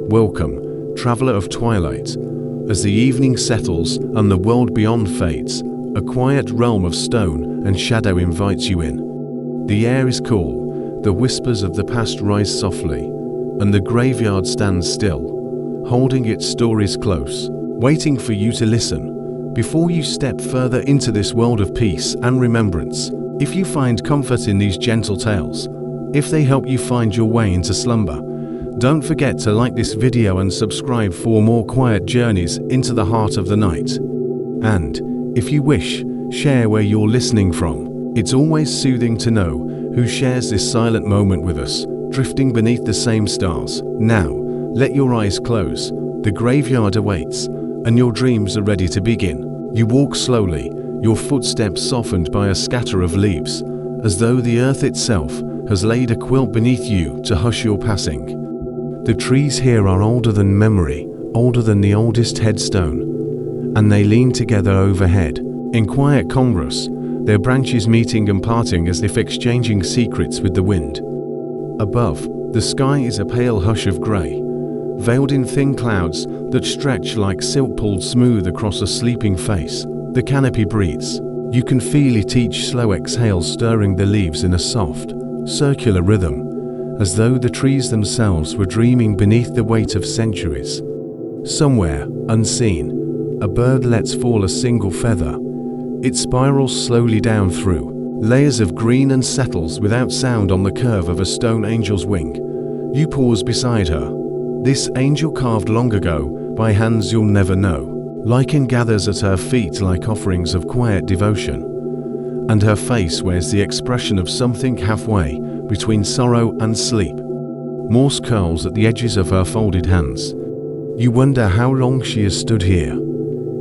Welcome, traveler of twilight. As the evening settles and the world beyond fades, a quiet realm of stone and shadow invites you in. The air is cool, the whispers of the past rise softly, and the graveyard stands still, holding its stories close, waiting for you to listen. Before you step further into this world of peace and remembrance, if you find comfort in these gentle tales, if they help you find your way into slumber, don't forget to like this video and subscribe for more quiet journeys into the heart of the night. And, if you wish, share where you're listening from. It's always soothing to know who shares this silent moment with us, drifting beneath the same stars. Now, let your eyes close, the graveyard awaits, and your dreams are ready to begin. You walk slowly, your footsteps softened by a scatter of leaves, as though the earth itself has laid a quilt beneath you to hush your passing. The trees here are older than memory, older than the oldest headstone, and they lean together overhead, in quiet congress, their branches meeting and parting as if exchanging secrets with the wind. Above, the sky is a pale hush of grey, veiled in thin clouds that stretch like silk pulled smooth across a sleeping face. The canopy breathes. You can feel it, each slow exhale stirring the leaves in a soft, circular rhythm, as though the trees themselves were dreaming beneath the weight of centuries. Somewhere, unseen, a bird lets fall a single feather. It spirals slowly down through layers of green and settles without sound on the curve of a stone angel's wing. You pause beside her. This angel carved long ago by hands you'll never know. Lichen gathers at her feet like offerings of quiet devotion, and her face wears the expression of something halfway between sorrow and sleep. Moss curls at the edges of her folded hands. You wonder how long she has stood here,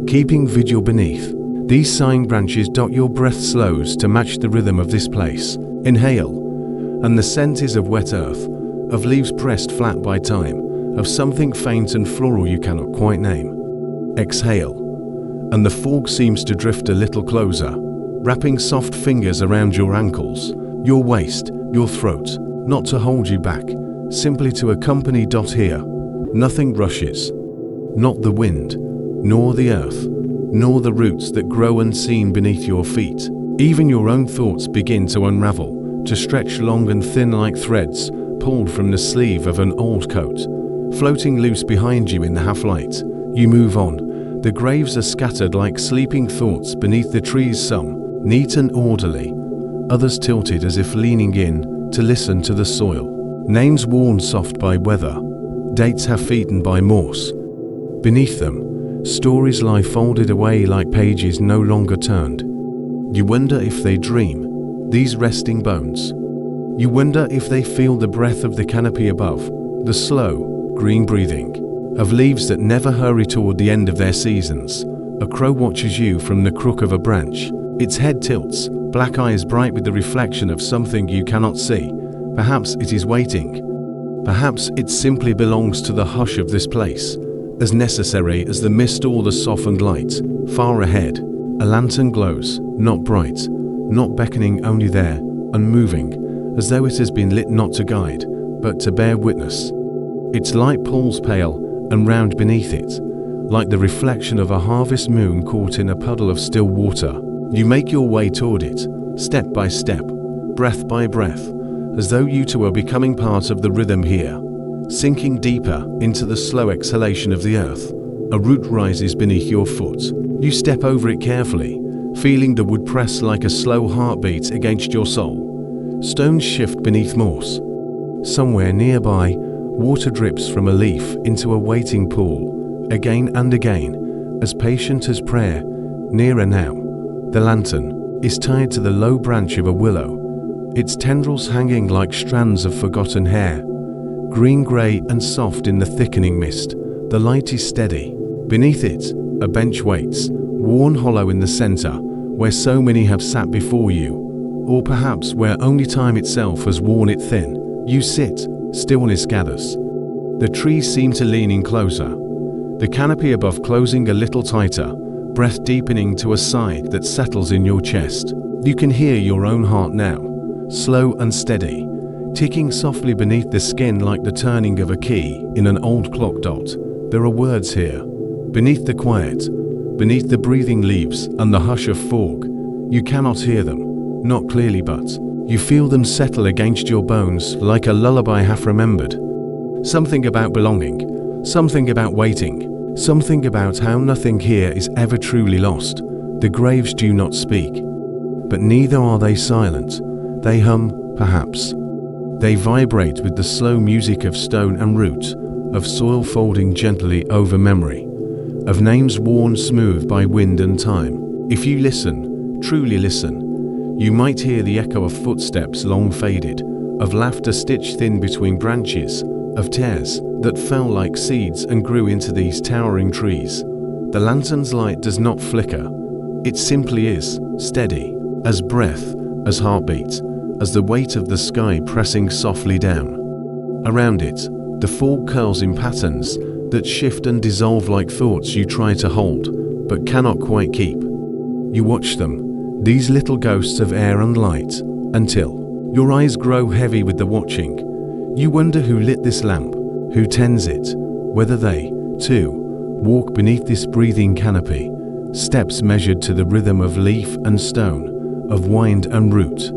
keeping vigil beneath. These sighing branches dot your breath slows to match the rhythm of this place. Inhale, and the scent is of wet earth, of leaves pressed flat by time, of something faint and floral you cannot quite name. Exhale, and the fog seems to drift a little closer, wrapping soft fingers around your ankles, your waist, your throat, not to hold you back, simply to accompany. Here, nothing rushes. Not the wind, nor the earth, nor the roots that grow unseen beneath your feet. Even your own thoughts begin to unravel, to stretch long and thin like threads pulled from the sleeve of an old coat, floating loose behind you in the half-light. You move on. The graves are scattered like sleeping thoughts beneath the trees, some neat and orderly, others tilted as if leaning in to listen to the soil. Names worn soft by weather, dates half-eaten by moss. Beneath them, stories lie folded away like pages no longer turned. You wonder if they dream, these resting bones. You wonder if they feel the breath of the canopy above, the slow, green breathing of leaves that never hurry toward the end of their seasons. A crow watches you from the crook of a branch. Its head tilts, black eyes bright with the reflection of something you cannot see. Perhaps it is waiting. Perhaps it simply belongs to the hush of this place, as necessary as the mist or the softened light. Far ahead, a lantern glows, not bright, not beckoning, only there, unmoving, as though it has been lit not to guide, but to bear witness. Its light pulls pale and round beneath it, like the reflection of a harvest moon caught in a puddle of still water. You make your way toward it, step by step, breath by breath, as though you too are becoming part of the rhythm here. Sinking deeper into the slow exhalation of the earth, a root rises beneath your foot. You step over it carefully, feeling the wood press like a slow heartbeat against your soul. Stones shift beneath moss. Somewhere nearby, water drips from a leaf into a waiting pool, again and again, as patient as prayer. Nearer now, the lantern is tied to the low branch of a willow, its tendrils hanging like strands of forgotten hair. Green-grey and soft in the thickening mist, the light is steady. Beneath it, a bench waits, worn hollow in the center, where so many have sat before you, or perhaps where only time itself has worn it thin. You sit, stillness gathers. The trees seem to lean in closer, the canopy above closing a little tighter, breath deepening to a sigh that settles in your chest. You can hear your own heart now, slow and steady, ticking softly beneath the skin like the turning of a key in an old clock dot. There are words here, beneath the quiet, beneath the breathing leaves and the hush of fog. You cannot hear them, not clearly, but you feel them settle against your bones like a lullaby half remembered. Something about belonging, something about waiting, something about how nothing here is ever truly lost. The graves do not speak, but neither are they silent. They hum, perhaps. They vibrate with the slow music of stone and root, of soil folding gently over memory, of names worn smooth by wind and time. If you listen, truly listen, you might hear the echo of footsteps long faded, of laughter stitched thin between branches, of tears that fell like seeds and grew into these towering trees. The lantern's light does not flicker. It simply is, steady, as breath, as heartbeat, as the weight of the sky pressing softly down. Around it, the fog curls in patterns that shift and dissolve like thoughts you try to hold, but cannot quite keep. You watch them, these little ghosts of air and light, until your eyes grow heavy with the watching. You wonder who lit this lamp, who tends it, whether they, too, walk beneath this breathing canopy, steps measured to the rhythm of leaf and stone, of wind and root.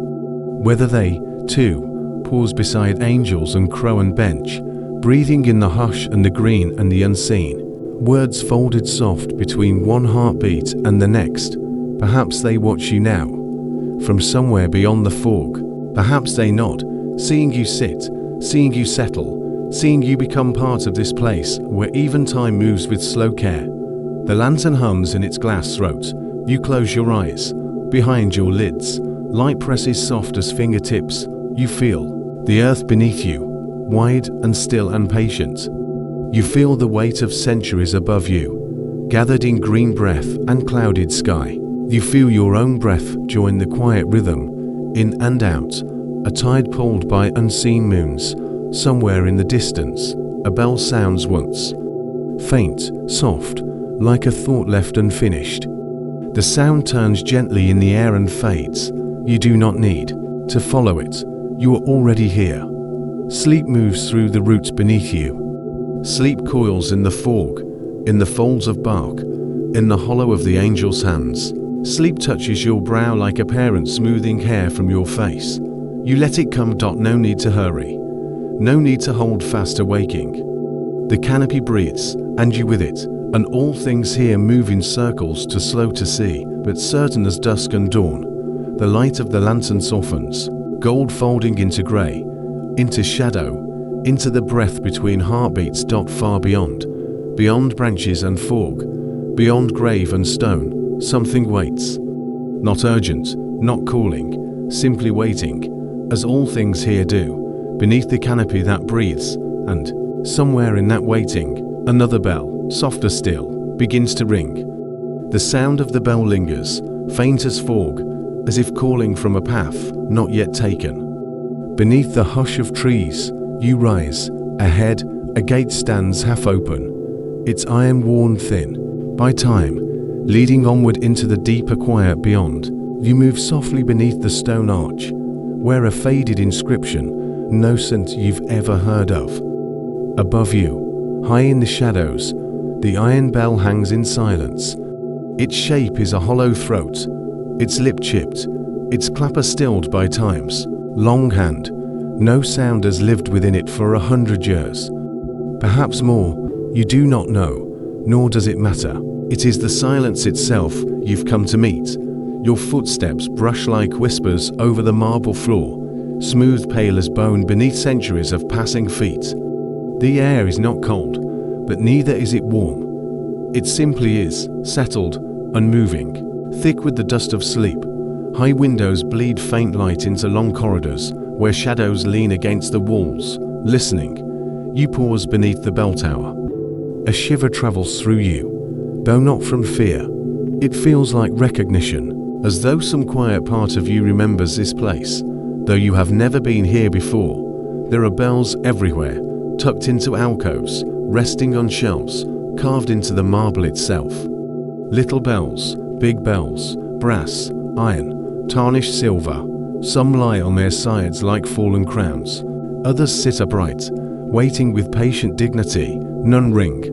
Whether they, too, pause beside angels and crow and bench, breathing in the hush and the green and the unseen, words folded soft between one heartbeat and the next. Perhaps they watch you now, from somewhere beyond the fog. Perhaps they nod, seeing you sit, seeing you settle, seeing you become part of this place where even time moves with slow care. The lantern hums in its glass throat. You close your eyes. Behind your lids, light presses soft as fingertips. You feel the earth beneath you, wide and still and patient. You feel the weight of centuries above you, gathered in green breath and clouded sky. You feel your own breath join the quiet rhythm, in and out, a tide pulled by unseen moons. Somewhere in the distance, a bell sounds once. Faint, soft, like a thought left unfinished. The sound turns gently in the air and fades. You do not need to follow it. You are already here. Sleep moves through the roots beneath you. Sleep coils in the fog, in the folds of bark, in the hollow of the angel's hands. Sleep touches your brow like a parent smoothing hair from your face. You let it come. No need to hurry. No need to hold fast awaking. The canopy breathes, and you with it, and all things here move in circles, too slow to see, but certain as dusk and dawn. The light of the lantern softens, gold folding into grey, into shadow, into the breath between heartbeats. Far beyond, beyond branches and fog, beyond grave and stone, something waits. Not urgent, not calling, simply waiting, as all things here do, beneath the canopy that breathes, and, somewhere in that waiting, another bell, softer still, begins to ring. The sound of the bell lingers, faint as fog, as if calling from a path not yet taken. Beneath the hush of trees, you rise. Ahead, a gate stands half open, its iron worn thin by time, leading onward into the deeper quiet beyond. You move softly beneath the stone arch, where a faded inscription, no scent you've ever heard of. Above you, high in the shadows, the iron bell hangs in silence. Its shape is a hollow throat, its lip chipped, its clapper stilled by time's long hand. No sound has lived within it for 100 years. Perhaps more, you do not know, nor does it matter. It is the silence itself you've come to meet. Your footsteps brush like whispers over the marble floor, smooth pale as bone beneath centuries of passing feet. The air is not cold, but neither is it warm. It simply is, settled, unmoving, thick with the dust of sleep. High windows bleed faint light into long corridors, where shadows lean against the walls, listening. You pause beneath the bell tower. A shiver travels through you, though not from fear. It feels like recognition, as though some quiet part of you remembers this place. Though you have never been here before, there are bells everywhere, tucked into alcoves, resting on shelves, carved into the marble itself. Little bells, big bells, brass, iron, tarnished silver. Some lie on their sides like fallen crowns, Others sit upright, waiting with patient dignity. None ring.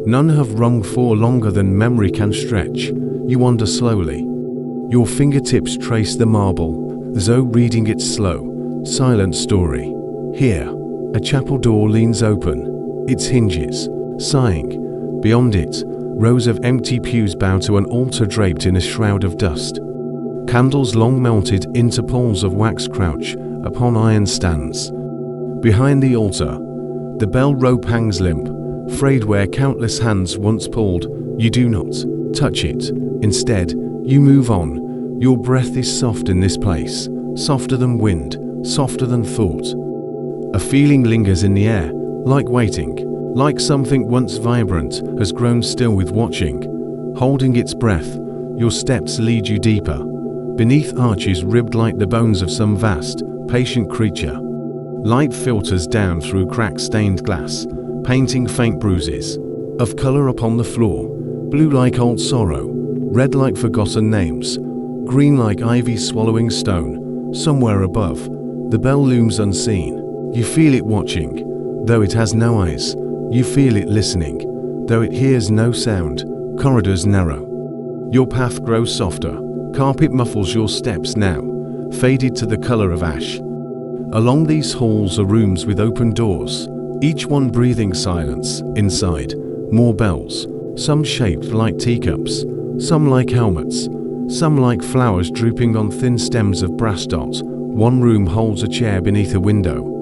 None have rung for longer than memory can stretch. You wander slowly. Your fingertips trace the marble, as though reading its slow, silent story. Here, a chapel door leans open, its hinges, sighing. Beyond it, rows of empty pews bow to an altar draped in a shroud of dust. Candles long melted into poles of wax crouch upon iron stands. Behind the altar, the bell rope hangs limp, frayed where countless hands once pulled. You do not touch it. Instead, you move on. Your breath is soft in this place, softer than wind, softer than thought. A feeling lingers in the air, like waiting, like something once vibrant has grown still with watching. Holding its breath, your steps lead you deeper, beneath arches ribbed like the bones of some vast, patient creature. Light filters down through crack-stained glass, painting faint bruises of color upon the floor, blue like old sorrow, red like forgotten names, green like ivy swallowing stone. Somewhere above, the bell looms unseen. You feel it watching, though it has no eyes. You feel it listening, though it hears no sound. Corridors narrow. Your path grows softer. Carpet muffles your steps now, faded to the color of ash. Along these halls are rooms with open doors, each one breathing silence. Inside, more bells, some shaped like teacups, some like helmets, some like flowers drooping on thin stems of brass dots. One room holds a chair beneath a window.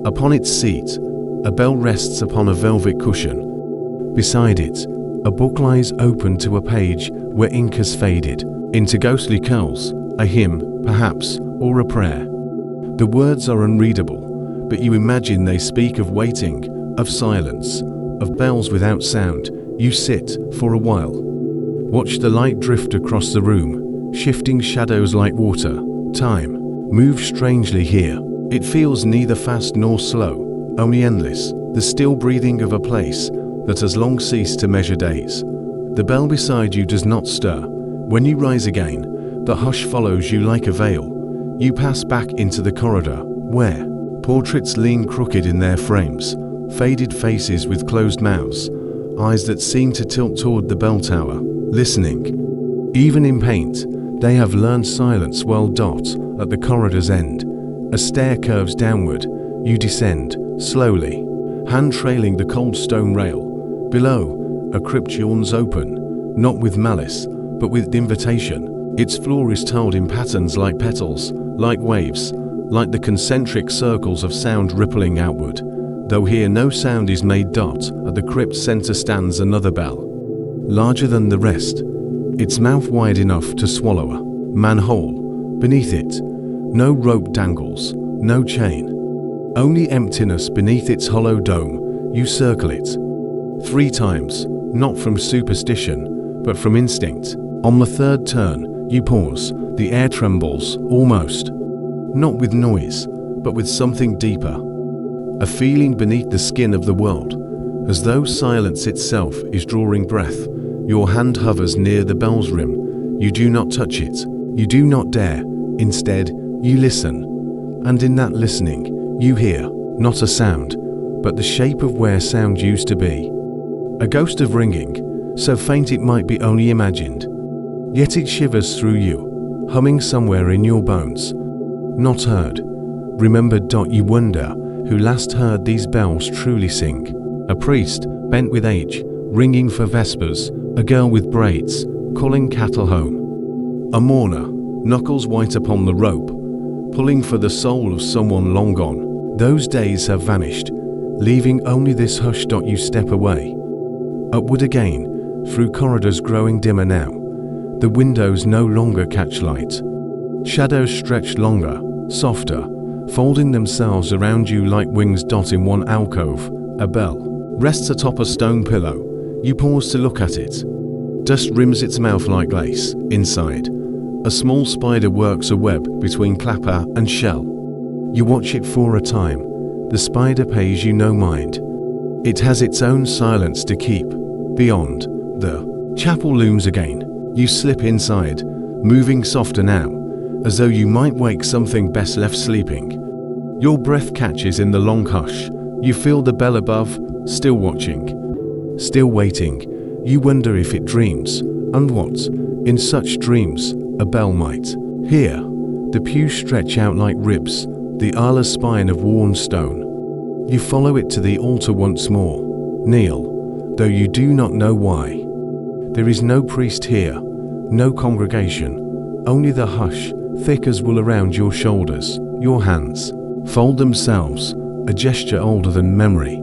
Upon its seat, a bell rests upon a velvet cushion. Beside it, a book lies open to a page where ink has faded into ghostly curls, a hymn, perhaps, or a prayer. The words are unreadable, but you imagine they speak of waiting, of silence, of bells without sound. You sit, for a while. Watch the light drift across the room, shifting shadows like water. Time moves strangely here. It feels neither fast nor slow, only endless, the still breathing of a place that has long ceased to measure days. The bell beside you does not stir. When you rise again, the hush follows you like a veil. You pass back into the corridor, where portraits lean crooked in their frames, faded faces with closed mouths, eyes that seem to tilt toward the bell tower, listening. Even in paint, they have learned silence. Well, dot at the corridor's end. A stair curves downward. You descend, slowly, hand trailing the cold stone rail. Below, a crypt yawns open, not with malice, but with invitation. Its floor is tiled in patterns like petals, like waves, like the concentric circles of sound rippling outward. Though here no sound is made. Dot at the crypt's center stands another bell, larger than the rest, its mouth wide enough to swallow a man whole. Beneath it, no rope dangles, no chain, only emptiness beneath its hollow dome. You circle it 3 times, not from superstition, but from instinct. On the third turn, you pause. The air trembles, almost. Not with noise, but with something deeper. A feeling beneath the skin of the world, as though silence itself is drawing breath. Your hand hovers near the bell's rim. You do not touch it. You do not dare. Instead, you listen. And in that listening, you hear, not a sound, but the shape of where sound used to be. A ghost of ringing, so faint it might be only imagined. Yet it shivers through you, humming somewhere in your bones. Not heard. Remembered. You wonder who last heard these bells truly sing. A priest, bent with age, ringing for vespers. A girl with braids, calling cattle home. A mourner, knuckles white upon the rope, pulling for the soul of someone long gone. Those days have vanished, leaving only this hush. You step away. Upward again, through corridors growing dimmer now. The windows no longer catch light. Shadows stretch longer, softer, folding themselves around you like wings. In one alcove, a bell rests atop a stone pillow. You pause to look at it. Dust rims its mouth like lace. Inside, a small spider works a web between clapper and shell. You watch it for a time. The spider pays you no mind. It has its own silence to keep. Beyond, the chapel looms again. You slip inside, moving softer now, as though you might wake something best left sleeping. Your breath catches in the long hush. You feel the bell above, still watching, still waiting. You wonder if it dreams, and what, in such dreams, a bell might hear. The pews stretch out like ribs, the aisle a spine of worn stone. You follow it to the altar once more. Kneel, though you do not know why. There is no priest here, no congregation, only the hush, thick as wool around your shoulders. Your hands fold themselves, a gesture older than memory,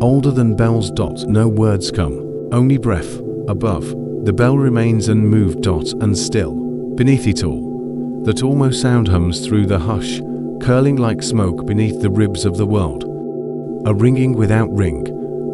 older than bells. No words come, only breath. Above, the bell remains unmoved. And still, beneath it all, that almost sound hums through the hush, curling like smoke beneath the ribs of the world. A ringing without ring,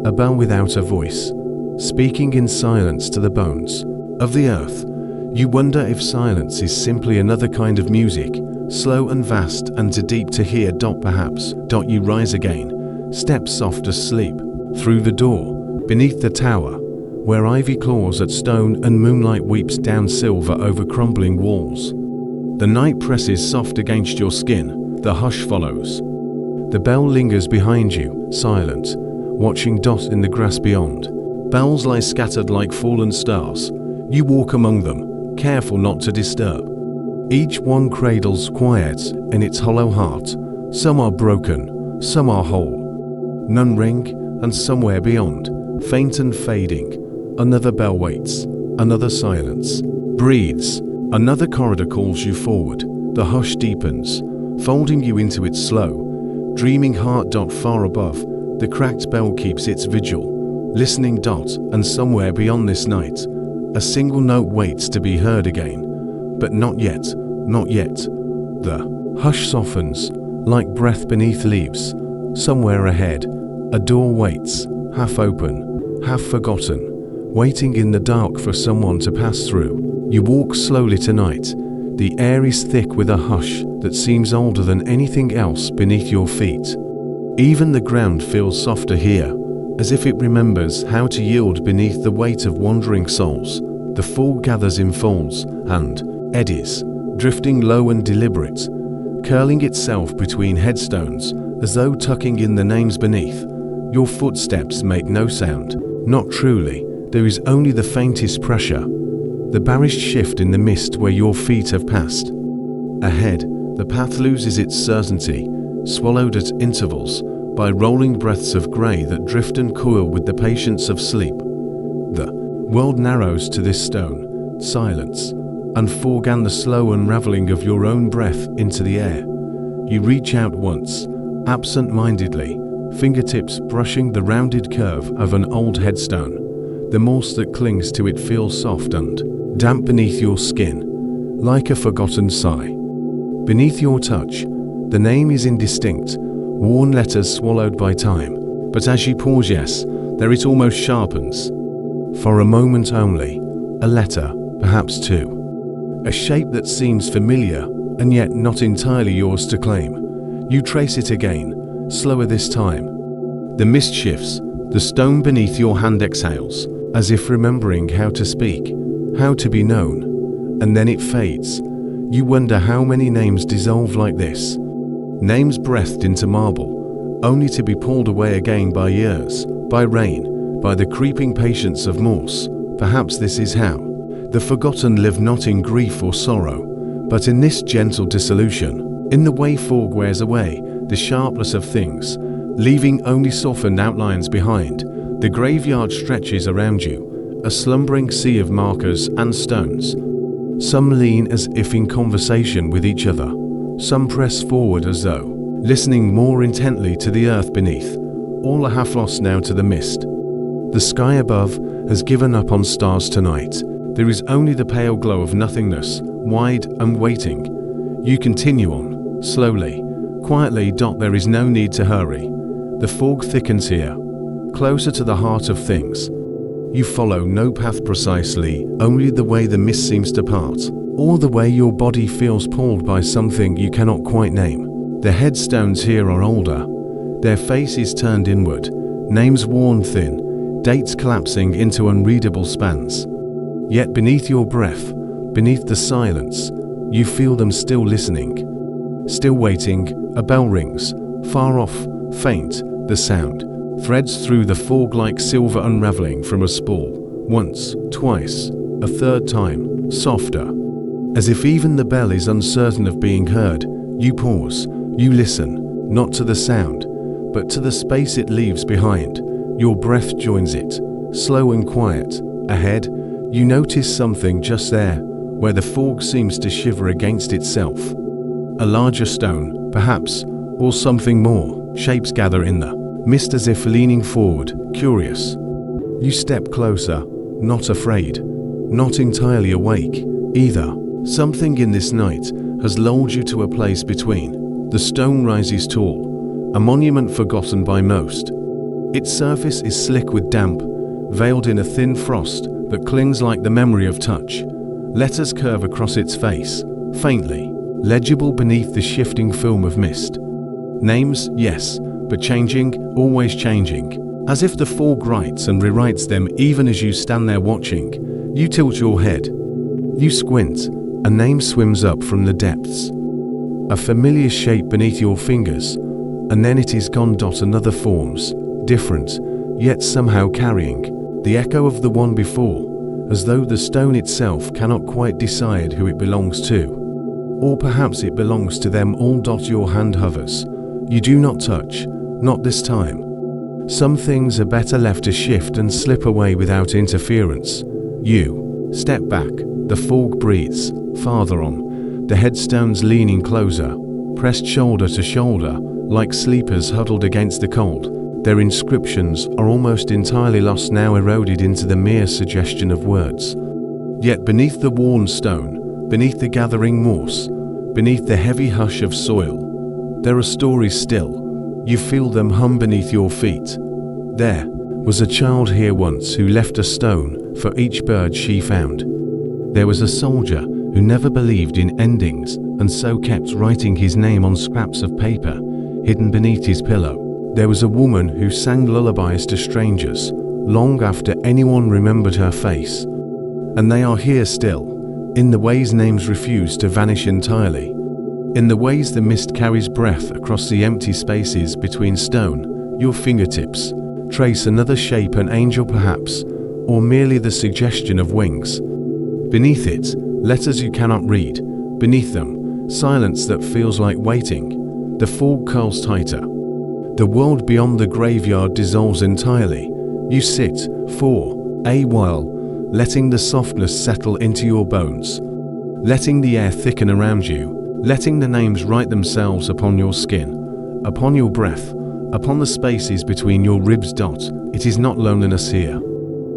a bell without a voice, speaking in silence to the bones of the earth. You wonder if silence is simply another kind of music, slow and vast and too deep to hear. Perhaps. You rise again, step soft asleep, through the door, beneath the tower, where ivy claws at stone and moonlight weeps down silver over crumbling walls. The night presses soft against your skin, the hush follows. The bell lingers behind you, silent, watching. In the grass beyond, bells lie scattered like fallen stars. You walk among them, careful not to disturb. Each one cradles quiet in its hollow heart. Some are broken, some are whole. None ring, and somewhere beyond, faint and fading, another bell waits, another silence breathes. Another corridor calls you forward. The hush deepens, folding you into its slow, dreaming heart. Far above, the cracked bell keeps its vigil, listening. And somewhere beyond this night, a single note waits to be heard again. But not yet, not yet. The hush softens, like breath beneath leaves. Somewhere ahead, a door waits, half open, half forgotten, waiting in the dark for someone to pass through. You walk slowly tonight. The air is thick with a hush that seems older than anything else beneath your feet. Even the ground feels softer here, as if it remembers how to yield beneath the weight of wandering souls. The fog gathers in folds and eddies, drifting low and deliberate, curling itself between headstones, as though tucking in the names beneath. Your footsteps make no sound, not truly. There is only the faintest pressure, the barest shift in the mist where your feet have passed. Ahead, the path loses its certainty, swallowed at intervals by rolling breaths of grey that drift and coil with the patience of sleep. The world narrows to this stone, silence, and fog and the slow unravelling of your own breath into the air. You reach out once, absent-mindedly, fingertips brushing the rounded curve of an old headstone. The moss that clings to it feels soft and damp beneath your skin, like a forgotten sigh. Beneath your touch, the name is indistinct, worn letters swallowed by time. But as you pause, yes, there it almost sharpens. For a moment only, a letter, perhaps two. A shape that seems familiar, and yet not entirely yours to claim. You trace it again, slower this time. The mist shifts, the stone beneath your hand exhales, as if remembering how to speak, how to be known, and then it fades. You wonder how many names dissolve like this. Names breathed into marble, only to be pulled away again by years, by rain, by the creeping patience of moss. Perhaps this is how the forgotten live, not in grief or sorrow, but in this gentle dissolution, in the way fog wears away the sharpness of things, leaving only softened outlines behind. The graveyard stretches around you, a slumbering sea of markers and stones. Some lean as if in conversation with each other. Some press forward as though listening more intently to the earth beneath. All are half lost now to the mist. The sky above has given up on stars tonight. There is only the pale glow of nothingness, wide and waiting. You continue on, slowly, quietly. There is no need to hurry. The fog thickens here, closer to the heart of things. You follow no path precisely, only the way the mist seems to part, or the way your body feels pulled by something you cannot quite name. The headstones here are older, their faces turned inward, names worn thin, dates collapsing into unreadable spans. Yet beneath your breath, beneath the silence, you feel them still listening, still waiting, A bell rings, far off, faint, the sound threads through the fog like silver unraveling from a spool. Once, twice, a third time, softer. As if even the bell is uncertain of being heard, you pause, you listen, not to the sound, but to the space it leaves behind. Your breath joins it, slow and quiet. Ahead, you notice something just there, where the fog seems to shiver against itself. A larger stone, perhaps, or something more. Shapes gather in the mist as if leaning forward, curious. You step closer, not afraid, not entirely awake, either. Something in this night has lulled you to a place between. The stone rises tall, a monument forgotten by most. Its surface is slick with damp, veiled in a thin frost that clings like the memory of touch. Letters curve across its face, faintly, legible beneath the shifting film of mist. Names, yes, but changing, always changing. As if the fog writes and rewrites them even as you stand there watching. You tilt your head. You squint. A name swims up from the depths. A familiar shape beneath your fingers, and then it is gone. Another forms, different, yet somehow carrying the echo of the one before, as though the stone itself cannot quite decide who it belongs to. Or perhaps it belongs to them all. Your hand hovers. You do not touch, not this time. Some things are better left to shift and slip away without interference. You step back. The fog breathes, farther on, the headstones leaning closer, pressed shoulder to shoulder, like sleepers huddled against the cold. Their inscriptions are almost entirely lost now, eroded into the mere suggestion of words. Yet beneath the worn stone, beneath the gathering moss, beneath the heavy hush of soil, there are stories still. You feel them hum beneath your feet. There was a child here once who left a stone for each bird she found. There was a soldier who never believed in endings and so kept writing his name on scraps of paper hidden beneath his pillow. There was a woman who sang lullabies to strangers long after anyone remembered her face. And they are here still, in the ways names refuse to vanish entirely, in the ways the mist carries breath across the empty spaces between stone. Your fingertips trace another shape, an angel perhaps, or merely the suggestion of wings. Beneath it, letters you cannot read. Beneath them, silence that feels like waiting. The fog curls tighter. The world beyond the graveyard dissolves entirely. You sit, for a while, letting the softness settle into your bones, letting the air thicken around you, letting the names write themselves upon your skin, upon your breath, upon the spaces between your ribs. It is not loneliness here.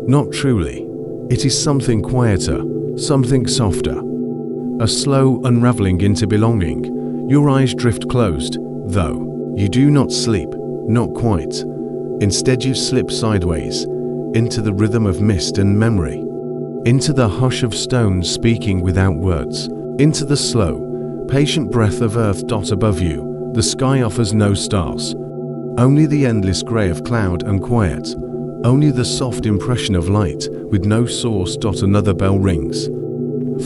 Not truly. It is something quieter. Something softer. A slow unraveling into belonging. Your eyes drift closed, though. You do not sleep, not quite. Instead you slip sideways, into the rhythm of mist and memory. Into the hush of stones speaking without words. Into the slow, patient breath of earth. Above you, the sky offers no stars. Only the endless grey of cloud and quiet. Only the soft impression of light, with no source. Another bell rings.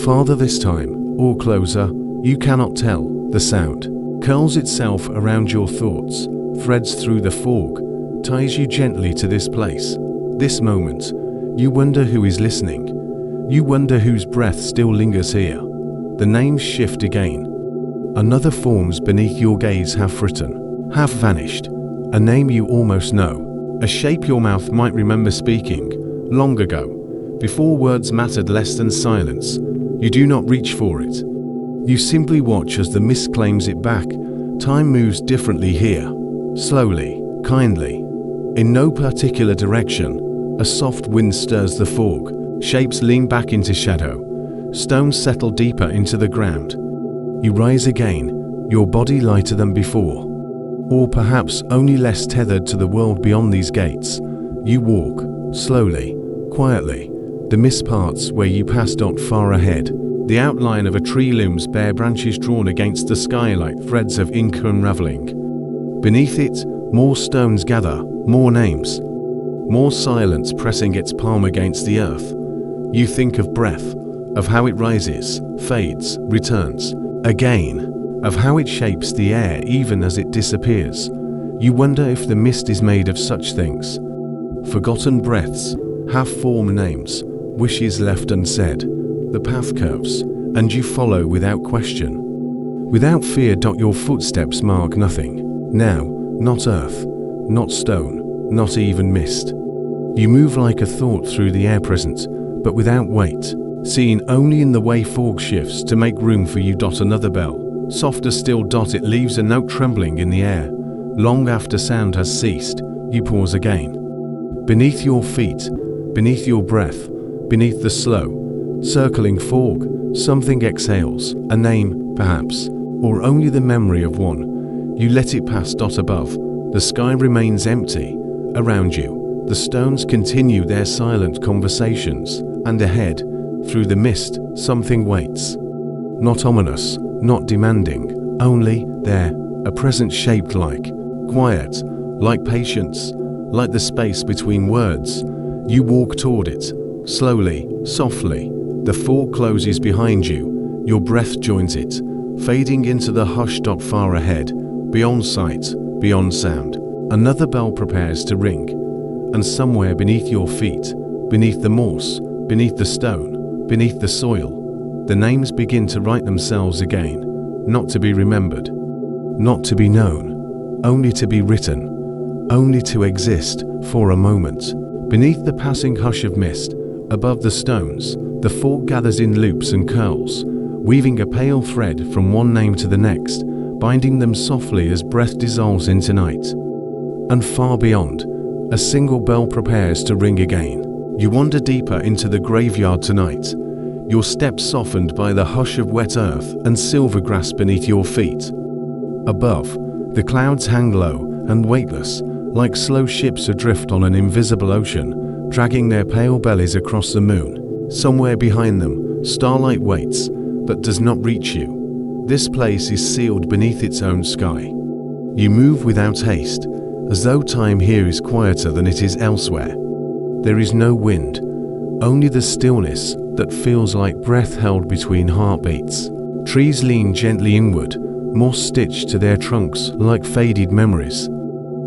Farther this time, or closer, you cannot tell. The sound curls itself around your thoughts, threads through the fog, ties you gently to this place, this moment. You wonder who is listening. You wonder whose breath still lingers here. The names shift again. Another forms beneath your gaze, half written, half vanished. A name you almost know. A shape your mouth might remember speaking, long ago, before words mattered less than silence. You do not reach for it. You simply watch as the mist claims it back. Time moves differently here, slowly, kindly. In no particular direction, a soft wind stirs the fog. Shapes lean back into shadow. Stones settle deeper into the ground. You rise again, your body lighter than before. Or perhaps only less tethered to the world beyond these gates. You walk, slowly, quietly. The mist parts where you passed. Far ahead, the outline of a tree looms, bare branches drawn against the sky like threads of ink unraveling. Beneath it, more stones gather, more names, more silence pressing its palm against the earth. You think of breath, of how it rises, fades, returns. Again, of how it shapes the air even as it disappears. You wonder if the mist is made of such things. Forgotten breaths, half-formed names, wishes left unsaid. The path curves, and you follow without question. Without fear. Your footsteps mark nothing. Now, not earth, not stone, not even mist. You move like a thought through the air present, but without weight, seen only in the way fog shifts to make room for you. Another bell, softer still. It leaves a note trembling in the air. Long after sound has ceased, you pause again. Beneath your feet, beneath your breath, beneath the slow, circling fog, something exhales, a name, perhaps, or only the memory of one. You let it pass. Above, the sky remains empty. Around you, the stones continue their silent conversations, and ahead, through the mist, something waits. Not ominous, not demanding, only there, a presence shaped like quiet, like patience, like the space between words. You walk toward it, slowly, softly. The fog closes behind you, your breath joins it, fading into the hush. Far ahead, beyond sight, beyond sound, another bell prepares to ring, and somewhere beneath your feet, beneath the moss, beneath the stone, beneath the soil, the names begin to write themselves again, not to be remembered, not to be known, only to be written, only to exist for a moment. Beneath the passing hush of mist, above the stones, the fog gathers in loops and curls, weaving a pale thread from one name to the next, binding them softly as breath dissolves into night. And far beyond, a single bell prepares to ring again. You wander deeper into the graveyard tonight, your steps softened by the hush of wet earth and silver grass beneath your feet. Above, the clouds hang low and weightless, like slow ships adrift on an invisible ocean, dragging their pale bellies across the moon. Somewhere behind them, starlight waits, but does not reach you. This place is sealed beneath its own sky. You move without haste, as though time here is quieter than it is elsewhere. There is no wind, only the stillness that feels like breath held between heartbeats. Trees lean gently inward, moss stitched to their trunks like faded memories.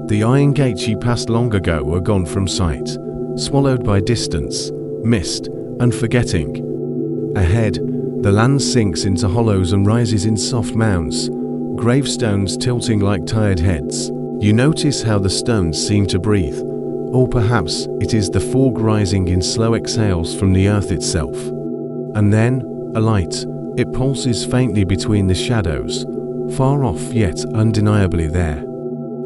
The iron gates you passed long ago are gone from sight, swallowed by distance, mist, and forgetting. Ahead, the land sinks into hollows and rises in soft mounds, gravestones tilting like tired heads. You notice how the stones seem to breathe, or perhaps it is the fog rising in slow exhales from the earth itself. And then, a light, it pulses faintly between the shadows, far off yet undeniably there.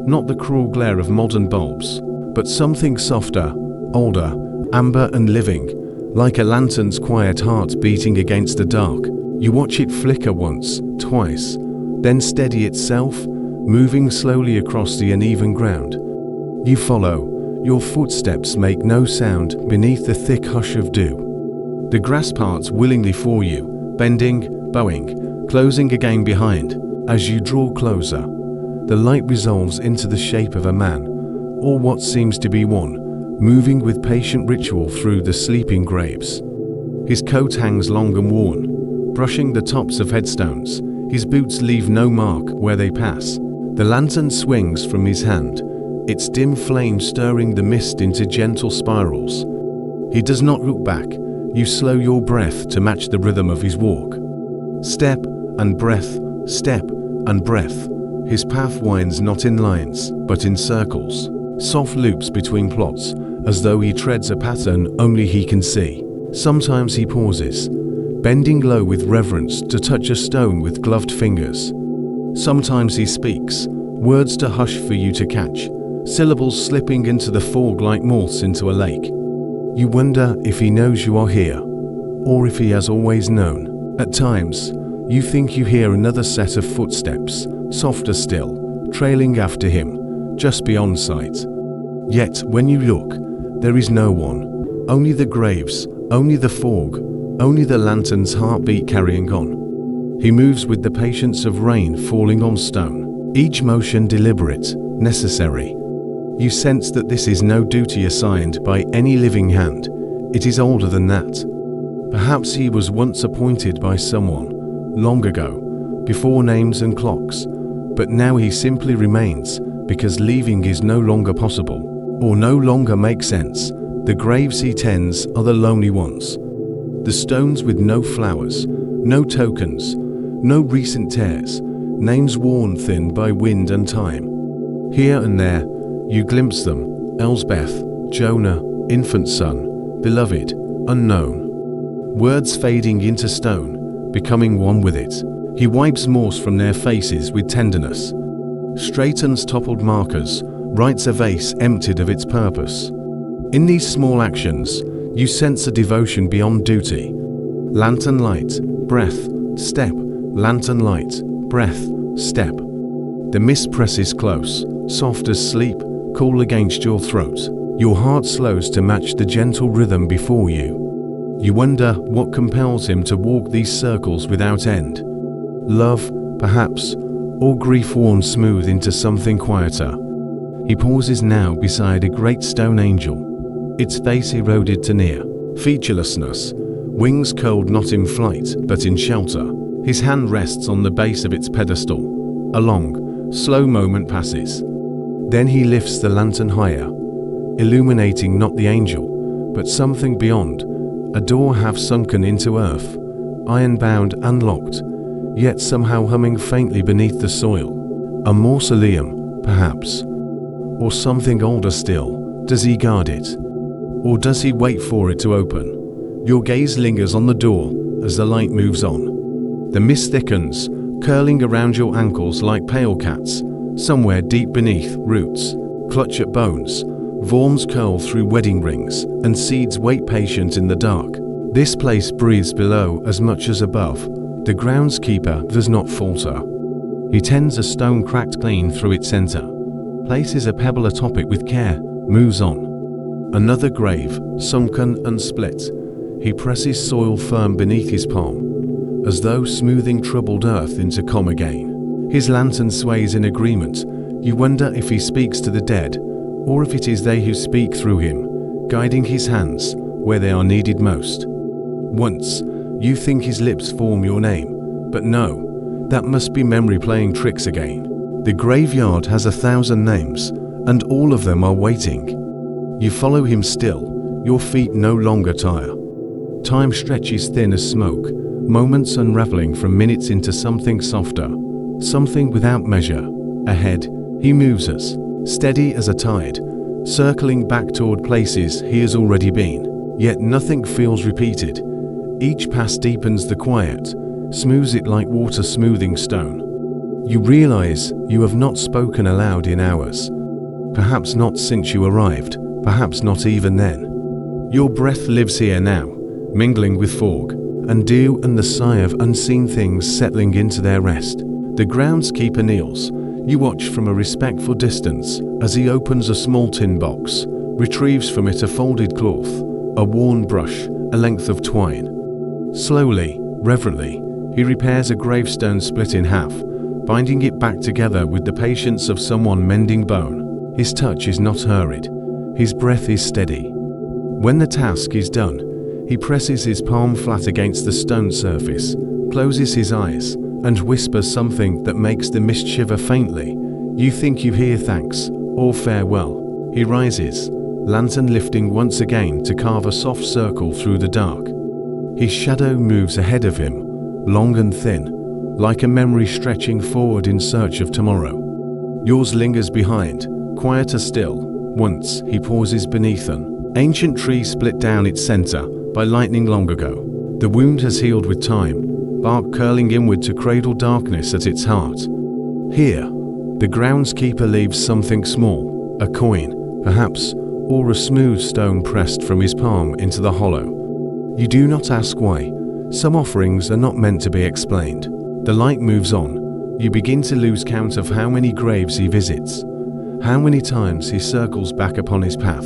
Not the cruel glare of modern bulbs, but something softer, older, amber and living, like a lantern's quiet heart beating against the dark. You watch it flicker once, twice, then steady itself, moving slowly across the uneven ground. You follow. Your footsteps make no sound beneath the thick hush of dew. The grass parts willingly for you, bending, bowing, closing again behind. As you draw closer, the light resolves into the shape of a man, or what seems to be one, moving with patient ritual through the sleeping graves. His coat hangs long and worn, brushing the tops of headstones. His boots leave no mark where they pass. The lantern swings from his hand, its dim flame stirring the mist into gentle spirals. He does not look back. You slow your breath to match the rhythm of his walk. Step and breath, step and breath. His path winds not in lines, but in circles, soft loops between plots, as though he treads a pattern only he can see. Sometimes he pauses, bending low with reverence to touch a stone with gloved fingers. Sometimes he speaks, words to hush for you to catch, syllables slipping into the fog like moths into a lake. You wonder if he knows you are here, or if he has always known. At times, you think you hear another set of footsteps, softer still, trailing after him, just beyond sight. Yet, when you look, there is no one, only the graves, only the fog, only the lantern's heartbeat carrying on. He moves with the patience of rain falling on stone, each motion deliberate, necessary. You sense that this is no duty assigned by any living hand. It is older than that. Perhaps he was once appointed by someone, long ago, before names and clocks, but now he simply remains because leaving is no longer possible, or no longer makes sense. The graves he tends are the lonely ones. The stones with no flowers, no tokens, no recent tears, names worn thin by wind and time. Here and there, you glimpse them: Elsbeth, Jonah, infant son, beloved, unknown. Words fading into stone, becoming one with it. He wipes moss from their faces with tenderness, straightens toppled markers, writes a vase emptied of its purpose. In these small actions, you sense a devotion beyond duty. Lantern light, breath, step, lantern light, breath, step. The mist presses close, soft as sleep, cool against your throat. Your heart slows to match the gentle rhythm before you. You wonder what compels him to walk these circles without end. Love, perhaps, or grief worn smooth into something quieter. He pauses now beside a great stone angel, its face eroded to near featurelessness, wings curled not in flight but in shelter. His hand rests on the base of its pedestal. A long, slow moment passes. Then he lifts the lantern higher, illuminating not the angel, but something beyond, a door half sunken into earth, iron-bound and locked, yet somehow humming faintly beneath the soil. A mausoleum, perhaps, or something older still. Does he guard it? Or does he wait for it to open? Your gaze lingers on the door as the light moves on. The mist thickens, curling around your ankles like pale cats. Somewhere deep beneath, roots clutch at bones, worms curl through wedding rings, and seeds wait patient in the dark. This place breathes below as much as above. The groundskeeper does not falter. He tends a stone cracked clean through its center, places a pebble atop it with care, moves on. Another grave, sunken and split. He presses soil firm beneath his palm, as though smoothing troubled earth into calm again. His lantern sways in agreement. You wonder if he speaks to the dead, or if it is they who speak through him, guiding his hands where they are needed most. Once, you think his lips form your name, but no, that must be memory playing tricks again. The graveyard has 1,000 names, and all of them are waiting. You follow him still, your feet no longer tire. Time stretches thin as smoke, moments unraveling from minutes into something softer, something without measure. Ahead, he moves us, steady as a tide, circling back toward places he has already been. Yet nothing feels repeated. Each pass deepens the quiet, smooths it like water smoothing stone. You realize you have not spoken aloud in hours. Perhaps not since you arrived, perhaps not even then. Your breath lives here now, mingling with fog, and dew and the sigh of unseen things settling into their rest. The groundskeeper kneels. You watch from a respectful distance as he opens a small tin box, retrieves from it a folded cloth, a worn brush, a length of twine. Slowly, reverently, he repairs a gravestone split in half, binding it back together with the patience of someone mending bone. His touch is not hurried. His breath is steady. When the task is done, he presses his palm flat against the stone surface, closes his eyes, and whispers something that makes the mist shiver faintly. You think you hear thanks, or farewell. He rises, lantern lifting once again to carve a soft circle through the dark. His shadow moves ahead of him, long and thin, like a memory stretching forward in search of tomorrow. Yours lingers behind, quieter still. Once he pauses beneath an ancient tree split down its center by lightning long ago. The wound has healed with time, bark curling inward to cradle darkness at its heart. Here, the groundskeeper leaves something small, a coin, perhaps, or a smooth stone pressed from his palm into the hollow. You do not ask why. Some offerings are not meant to be explained. The light moves on. You begin to lose count of how many graves he visits, how many times he circles back upon his path.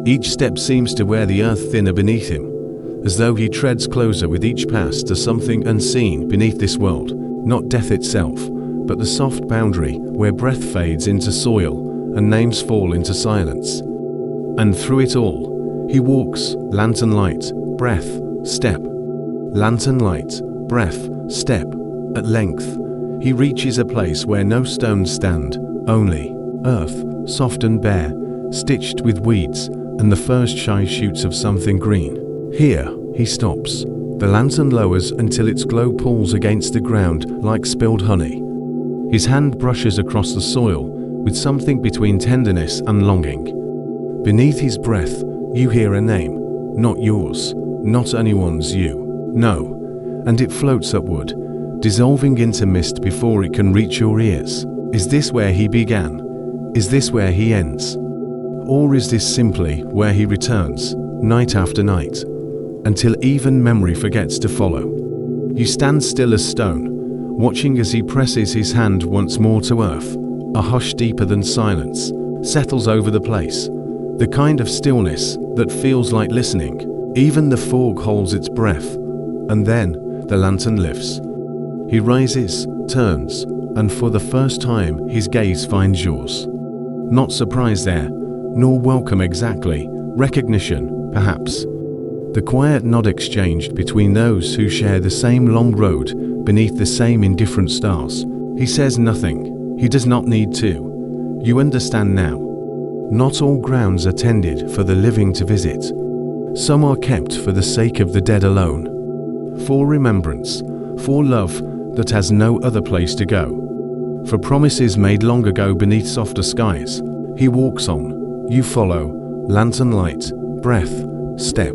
Each step seems to wear the earth thinner beneath him, as though he treads closer with each pass to something unseen beneath this world, not death itself, but the soft boundary where breath fades into soil and names fall into silence. And through it all, he walks, lantern light, breath, step. Lantern light, breath, step. At length, He reaches a place where no stones stand, only earth, soft and bare, stitched with weeds, and the first shy shoots of something green. Here, he stops. The lantern lowers until its glow pulls against the ground like spilled honey. His hand brushes across the soil with something between tenderness and longing. Beneath his breath, you hear a name, not yours, not anyone's you, no, and it floats upward, dissolving into mist before it can reach your ears. Is this where he began? Is this where he ends? Or is this simply where he returns, night after night, until even memory forgets to follow? You stand still as stone, watching as he presses his hand once more to earth. A hush deeper than silence settles over the place, the kind of stillness that feels like listening. Even the fog holds its breath, and then the lantern lifts. He rises, turns, and for the first time his gaze finds yours. Not surprise there, nor welcome exactly, recognition, perhaps. The quiet nod exchanged between those who share the same long road beneath the same indifferent stars. He says nothing. He does not need to. You understand now. Not all grounds are tended for the living to visit. Some are kept for the sake of the dead alone. For remembrance, for love that has no other place to go. For promises made long ago beneath softer skies. He walks on. You follow. Lantern light, breath, step.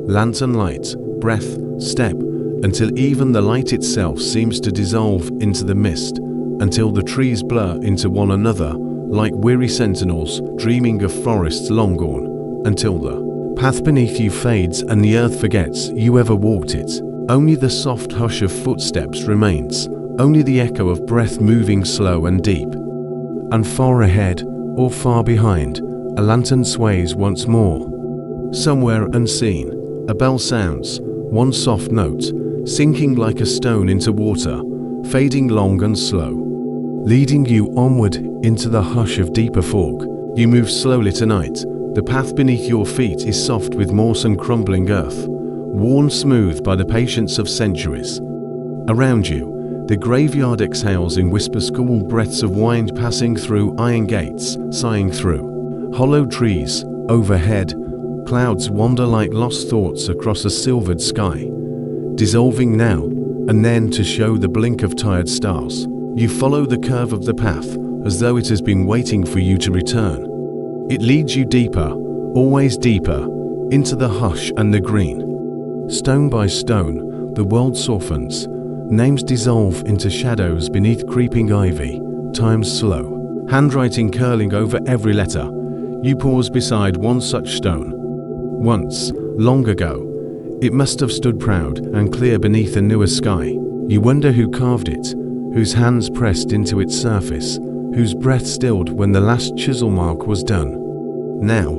Lantern light, breath, step, until even the light itself seems to dissolve into the mist, until the trees blur into one another, like weary sentinels dreaming of forests long gone, until the path beneath you fades and the earth forgets you ever walked it. Only the soft hush of footsteps remains, only the echo of breath moving slow and deep. And far ahead, or far behind, a lantern sways once more. Somewhere unseen, a bell sounds, one soft note, sinking like a stone into water, fading long and slow, leading you onward into the hush of deeper fog. You move slowly tonight. The path beneath your feet is soft with moss and crumbling earth, worn smooth by the patience of centuries. Around you, the graveyard exhales in whispers, cool breaths of wind passing through iron gates, sighing through hollow trees. Overhead, clouds wander like lost thoughts across a silvered sky, dissolving now and then to show the blink of tired stars. You follow the curve of the path as though it has been waiting for you to return. It leads you deeper, always deeper, into the hush and the green. Stone by stone, the world softens. Names dissolve into shadows beneath creeping ivy. Time's slow. Handwriting curling over every letter. You pause beside one such stone. Once, long ago, it must have stood proud and clear beneath a newer sky. You wonder who carved it, whose hands pressed into its surface, whose breath stilled when the last chisel mark was done. Now,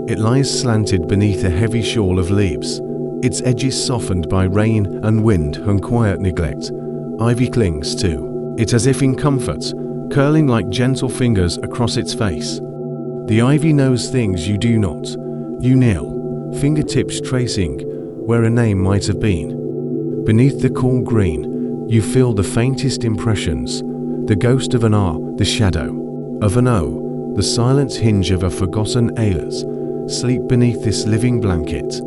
it lies slanted beneath a heavy shawl of leaves, its edges softened by rain and wind and quiet neglect. Ivy clings to it as if in comfort, curling like gentle fingers across its face. The ivy knows things you do not. You kneel, fingertips tracing where a name might have been. Beneath the cool green, you feel the faintest impressions, the ghost of an R, the shadow of an O, the silent hinge of a forgotten Ayers, sleep beneath this living blanket.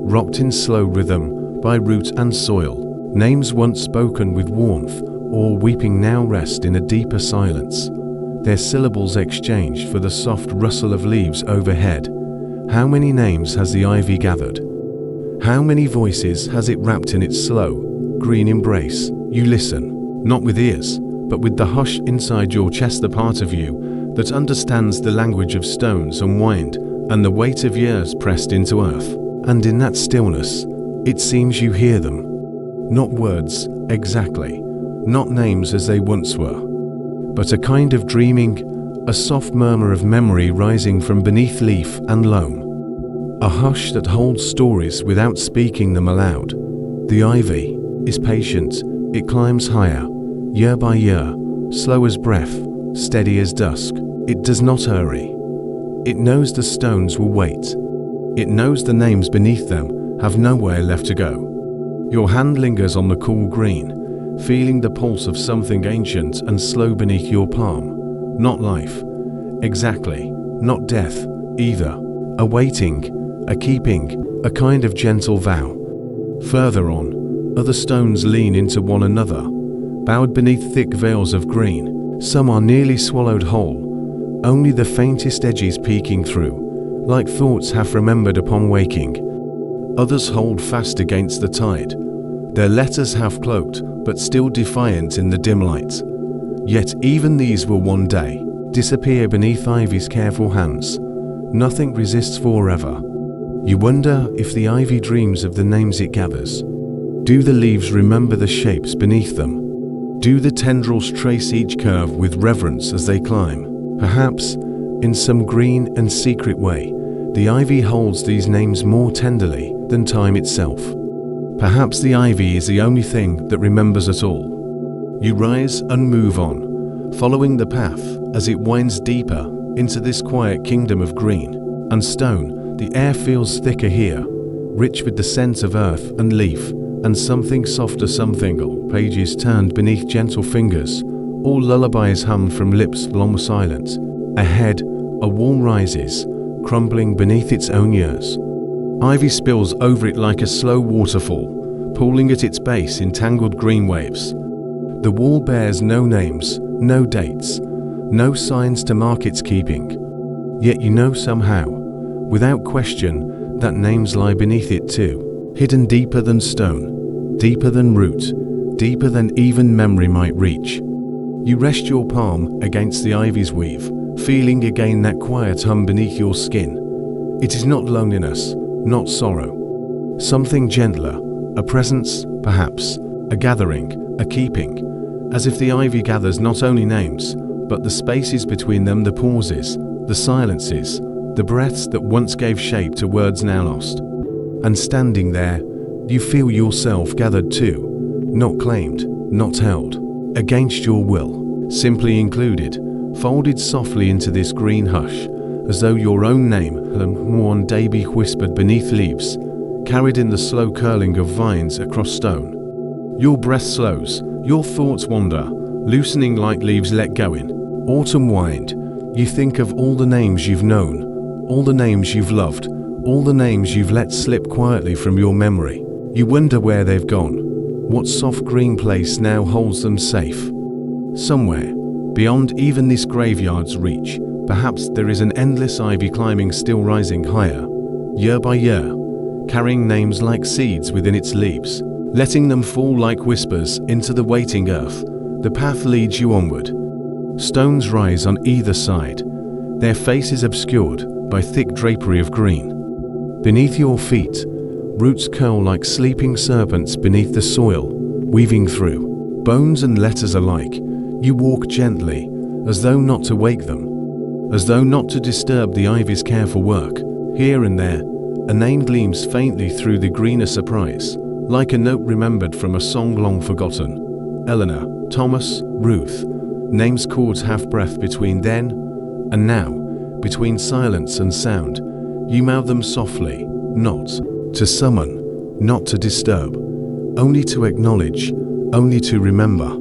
Rocked in slow rhythm by root and soil, names once spoken with warmth or weeping now rest in a deeper silence. Their syllables exchanged for the soft rustle of leaves overhead. How many names has the ivy gathered? How many voices has it wrapped in its slow, green embrace? You listen, not with ears, but with the hush inside your chest, the part of you that understands the language of stones and wind and the weight of years pressed into earth. And in that stillness, it seems you hear them. Not words, exactly, not names as they once were, but a kind of dreaming, a soft murmur of memory rising from beneath leaf and loam. A hush that holds stories without speaking them aloud. The ivy is patient, it climbs higher, year by year, slow as breath, steady as dusk. It does not hurry. It knows the stones will wait. It knows the names beneath them have nowhere left to go. Your hand lingers on the cool green, feeling the pulse of something ancient and slow beneath your palm. Not life. Exactly. Not death, either. A waiting, a keeping, a kind of gentle vow. Further on, other stones lean into one another, bowed beneath thick veils of green. Some are nearly swallowed whole, only the faintest edges peeking through, like thoughts half remembered upon waking. Others hold fast against the tide, their letters half cloaked, but still defiant in the dim light. Yet even these will one day disappear beneath ivy's careful hands. Nothing resists forever. You wonder if the ivy dreams of the names it gathers. Do the leaves remember the shapes beneath them? Do the tendrils trace each curve with reverence as they climb? Perhaps, in some green and secret way, the ivy holds these names more tenderly than time itself. Perhaps the ivy is the only thing that remembers at all. You rise and move on, following the path as it winds deeper into this quiet kingdom of green and stone. The air feels thicker here, rich with the scent of earth and leaf, and something softer, something pages turned beneath gentle fingers, all lullabies hummed from lips long silent. Ahead, a wall rises, crumbling beneath its own years. Ivy spills over it like a slow waterfall, pooling at its base in tangled green waves. The wall bears no names, no dates, no signs to mark its keeping. Yet you know somehow, without question, that names lie beneath it too, hidden deeper than stone, deeper than root, deeper than even memory might reach. You rest your palm against the ivy's weave, feeling again that quiet hum beneath your skin. It is not loneliness, not sorrow. Something gentler, a presence, perhaps, a gathering, a keeping, as if the ivy gathers not only names, but the spaces between them, the pauses, the silences, the breaths that once gave shape to words now lost. And standing there, you feel yourself gathered too, not claimed, not held, against your will, simply included, folded softly into this green hush, as though your own name one day be whispered beneath leaves, carried in the slow curling of vines across stone. Your breath slows, your thoughts wander, loosening like leaves let go in autumn wind. You think of all the names you've known, all the names you've loved, all the names you've let slip quietly from your memory. You wonder where they've gone, what soft green place now holds them safe. Somewhere, beyond even this graveyard's reach, perhaps there is an endless ivy climbing, still rising higher, year by year, carrying names like seeds within its leaves, letting them fall like whispers into the waiting earth. The path leads you onward. Stones rise on either side, their faces obscured by thick drapery of green. Beneath your feet, roots curl like sleeping serpents beneath the soil, weaving through bones and letters alike. You walk gently, as though not to wake them, as though not to disturb the ivy's careful work. Here and there, a name gleams faintly through the greener surprise, like a note remembered from a song long forgotten. Eleanor, Thomas, Ruth, names chords half breath between then and now, between silence and sound. You mouth them softly, not to summon, not to disturb, only to acknowledge, only to remember.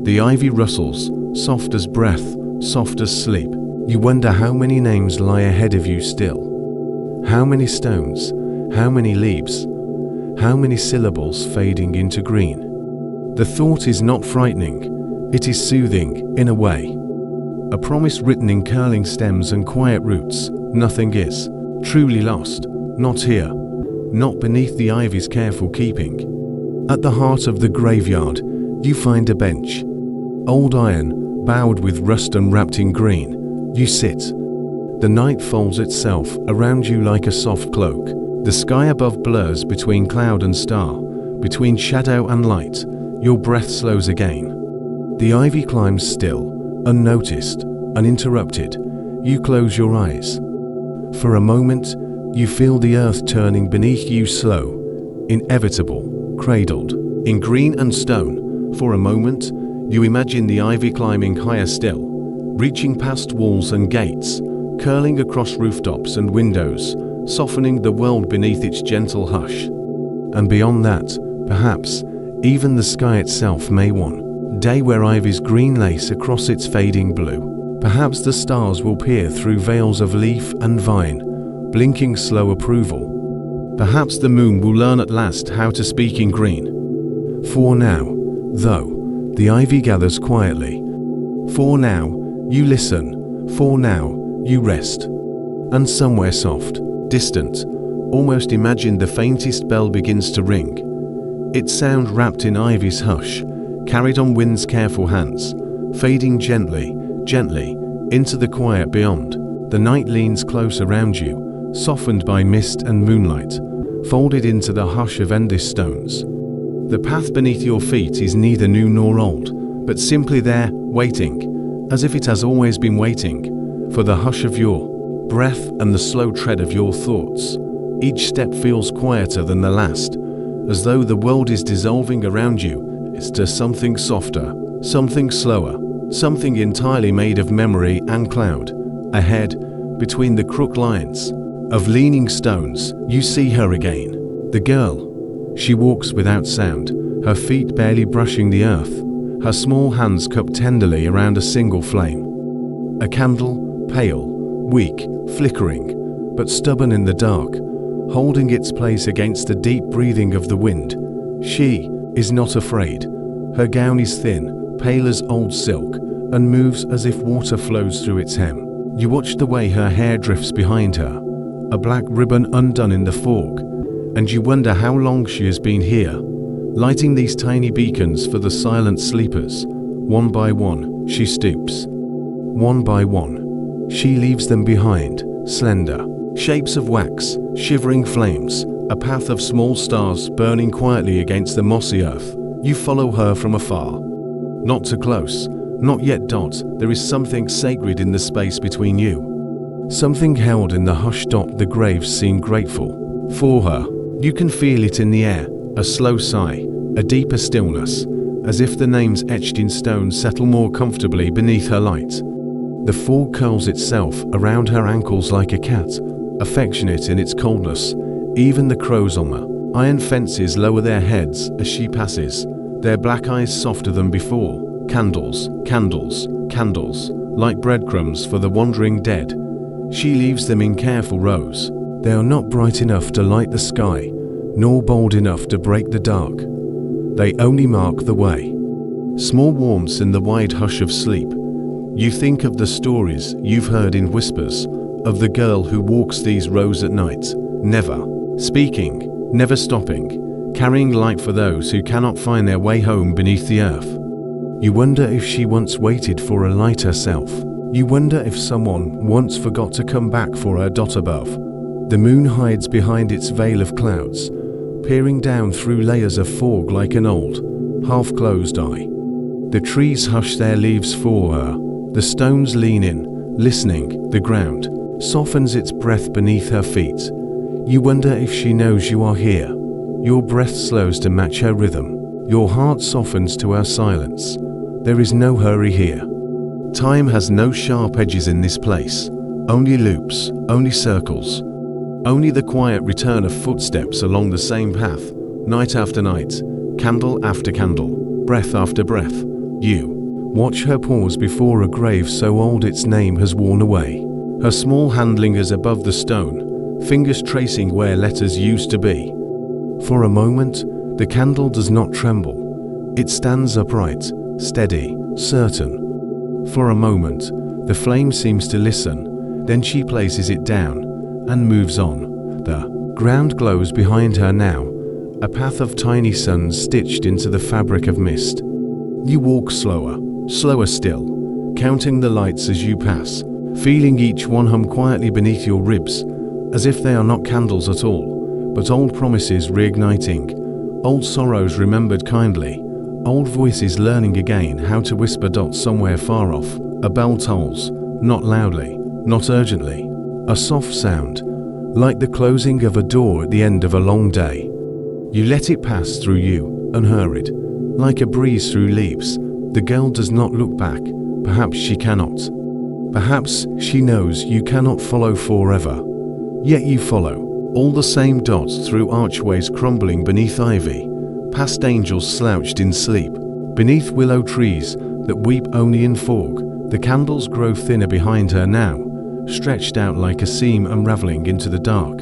The ivy rustles, soft as breath, soft as sleep. You wonder how many names lie ahead of you still. How many stones, how many leaves, how many syllables fading into green. The thought is not frightening, it is soothing, in a way. A promise written in curling stems and quiet roots. Nothing is truly lost, not here, not beneath the ivy's careful keeping. At the heart of the graveyard, you find a bench, old iron, bowed with rust and wrapped in green. You sit. The night folds itself around you like a soft cloak. The sky above blurs between cloud and star, between shadow and light. Your breath slows again. The ivy climbs still, unnoticed, uninterrupted. You close your eyes. For a moment, you feel the earth turning beneath you, slow, inevitable, cradled in green and stone. For a moment, you imagine the ivy climbing higher still, reaching past walls and gates, curling across rooftops and windows, softening the world beneath its gentle hush. And beyond that, perhaps, Even the sky itself may one day wear ivy's green lace across its fading blue. Perhaps the stars will peer through veils of leaf and vine, blinking slow approval. Perhaps the moon will learn at last how to speak in green. For now, though, the ivy gathers quietly. For now, you listen. For now, you rest. And somewhere soft, distant, almost imagine the faintest bell begins to ring. Its sound wrapped in ivy's hush, carried on wind's careful hands, fading gently, gently, into the quiet beyond. The night leans close around you, softened by mist and moonlight, folded into the hush of endless stones. The path beneath your feet is neither new nor old, but simply there, waiting, as if it has always been waiting, for the hush of your breath and the slow tread of your thoughts. Each step feels quieter than the last, as though the world is dissolving around you into something softer, something slower, something entirely made of memory and cloud. Ahead, between the crooked lines of leaning stones, you see her again. The girl. She walks without sound, her feet barely brushing the earth, her small hands cupped tenderly around a single flame. A candle, pale, weak, flickering, but stubborn in the dark, holding its place against the deep breathing of the wind. She is not afraid. Her gown is thin, pale as old silk, and moves as if water flows through its hem. You watch the way her hair drifts behind her, a black ribbon undone in the fog, and you wonder how long she has been here, lighting these tiny beacons for the silent sleepers. One by one, she stoops. One by one, she leaves them behind, slender, shapes of wax, shivering flames, a path of small stars burning quietly against the mossy earth. You follow her from afar. Not too close, not yet. There is something sacred in the space between you. Something held in the hush. The graves seem grateful for her. You can feel it in the air, a slow sigh, a deeper stillness, as if the names etched in stone settle more comfortably beneath her light. The fog curls itself around her ankles like a cat, affectionate in its coldness. Even the crows on the iron fences lower their heads as she passes, their black eyes softer than before. Candles, candles, candles, like breadcrumbs for the wandering dead. She leaves them in careful rows. They are not bright enough to light the sky, nor bold enough to break the dark. They only mark the way. Small warmths in the wide hush of sleep. You think of the stories you've heard in whispers, of the girl who walks these rows at night, never speaking, never stopping, carrying light for those who cannot find their way home beneath the earth. You wonder if she once waited for a light herself. You wonder if someone once forgot to come back for her. Above, the moon hides behind its veil of clouds, peering down through layers of fog like an old, half-closed eye. The trees hush their leaves for her. The stones lean in, listening. The ground softens its breath beneath her feet. You wonder if she knows you are here. Your breath slows to match her rhythm. Your heart softens to her silence. There is no hurry here. Time has no sharp edges in this place. Only loops, only circles. Only the quiet return of footsteps along the same path, night after night, candle after candle, breath after breath. You watch her pause before a grave so old its name has worn away. Her small hand lingers above the stone, fingers tracing where letters used to be. For a moment, the candle does not tremble. It stands upright, steady, certain. For a moment, the flame seems to listen, then she places it down and moves on. The ground glows behind her now, a path of tiny suns stitched into the fabric of mist. You walk slower, slower still, counting the lights as you pass, feeling each one hum quietly beneath your ribs, as if they are not candles at all, but old promises reigniting, old sorrows remembered kindly, old voices learning again how to whisper. Somewhere far off, a bell tolls, not loudly, not urgently, a soft sound, like the closing of a door at the end of a long day. You let it pass through you, unhurried, like a breeze through leaves. The girl does not look back. Perhaps she cannot. Perhaps she knows you cannot follow forever. Yet you follow, all the same. Through archways crumbling beneath ivy, past angels slouched in sleep. Beneath willow trees that weep only in fog, the candles grow thinner behind her now, stretched out like a seam unraveling into the dark.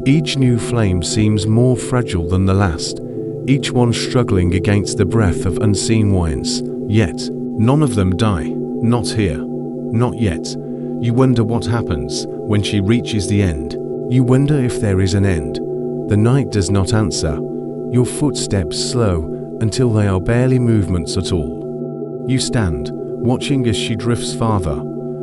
Each new flame seems more fragile than the last, each one struggling against the breath of unseen winds. Yet, none of them die. Not here. Not yet. You wonder what happens when she reaches the end. You wonder if there is an end. The night does not answer. Your footsteps slow until they are barely movements at all. You stand, watching as she drifts farther,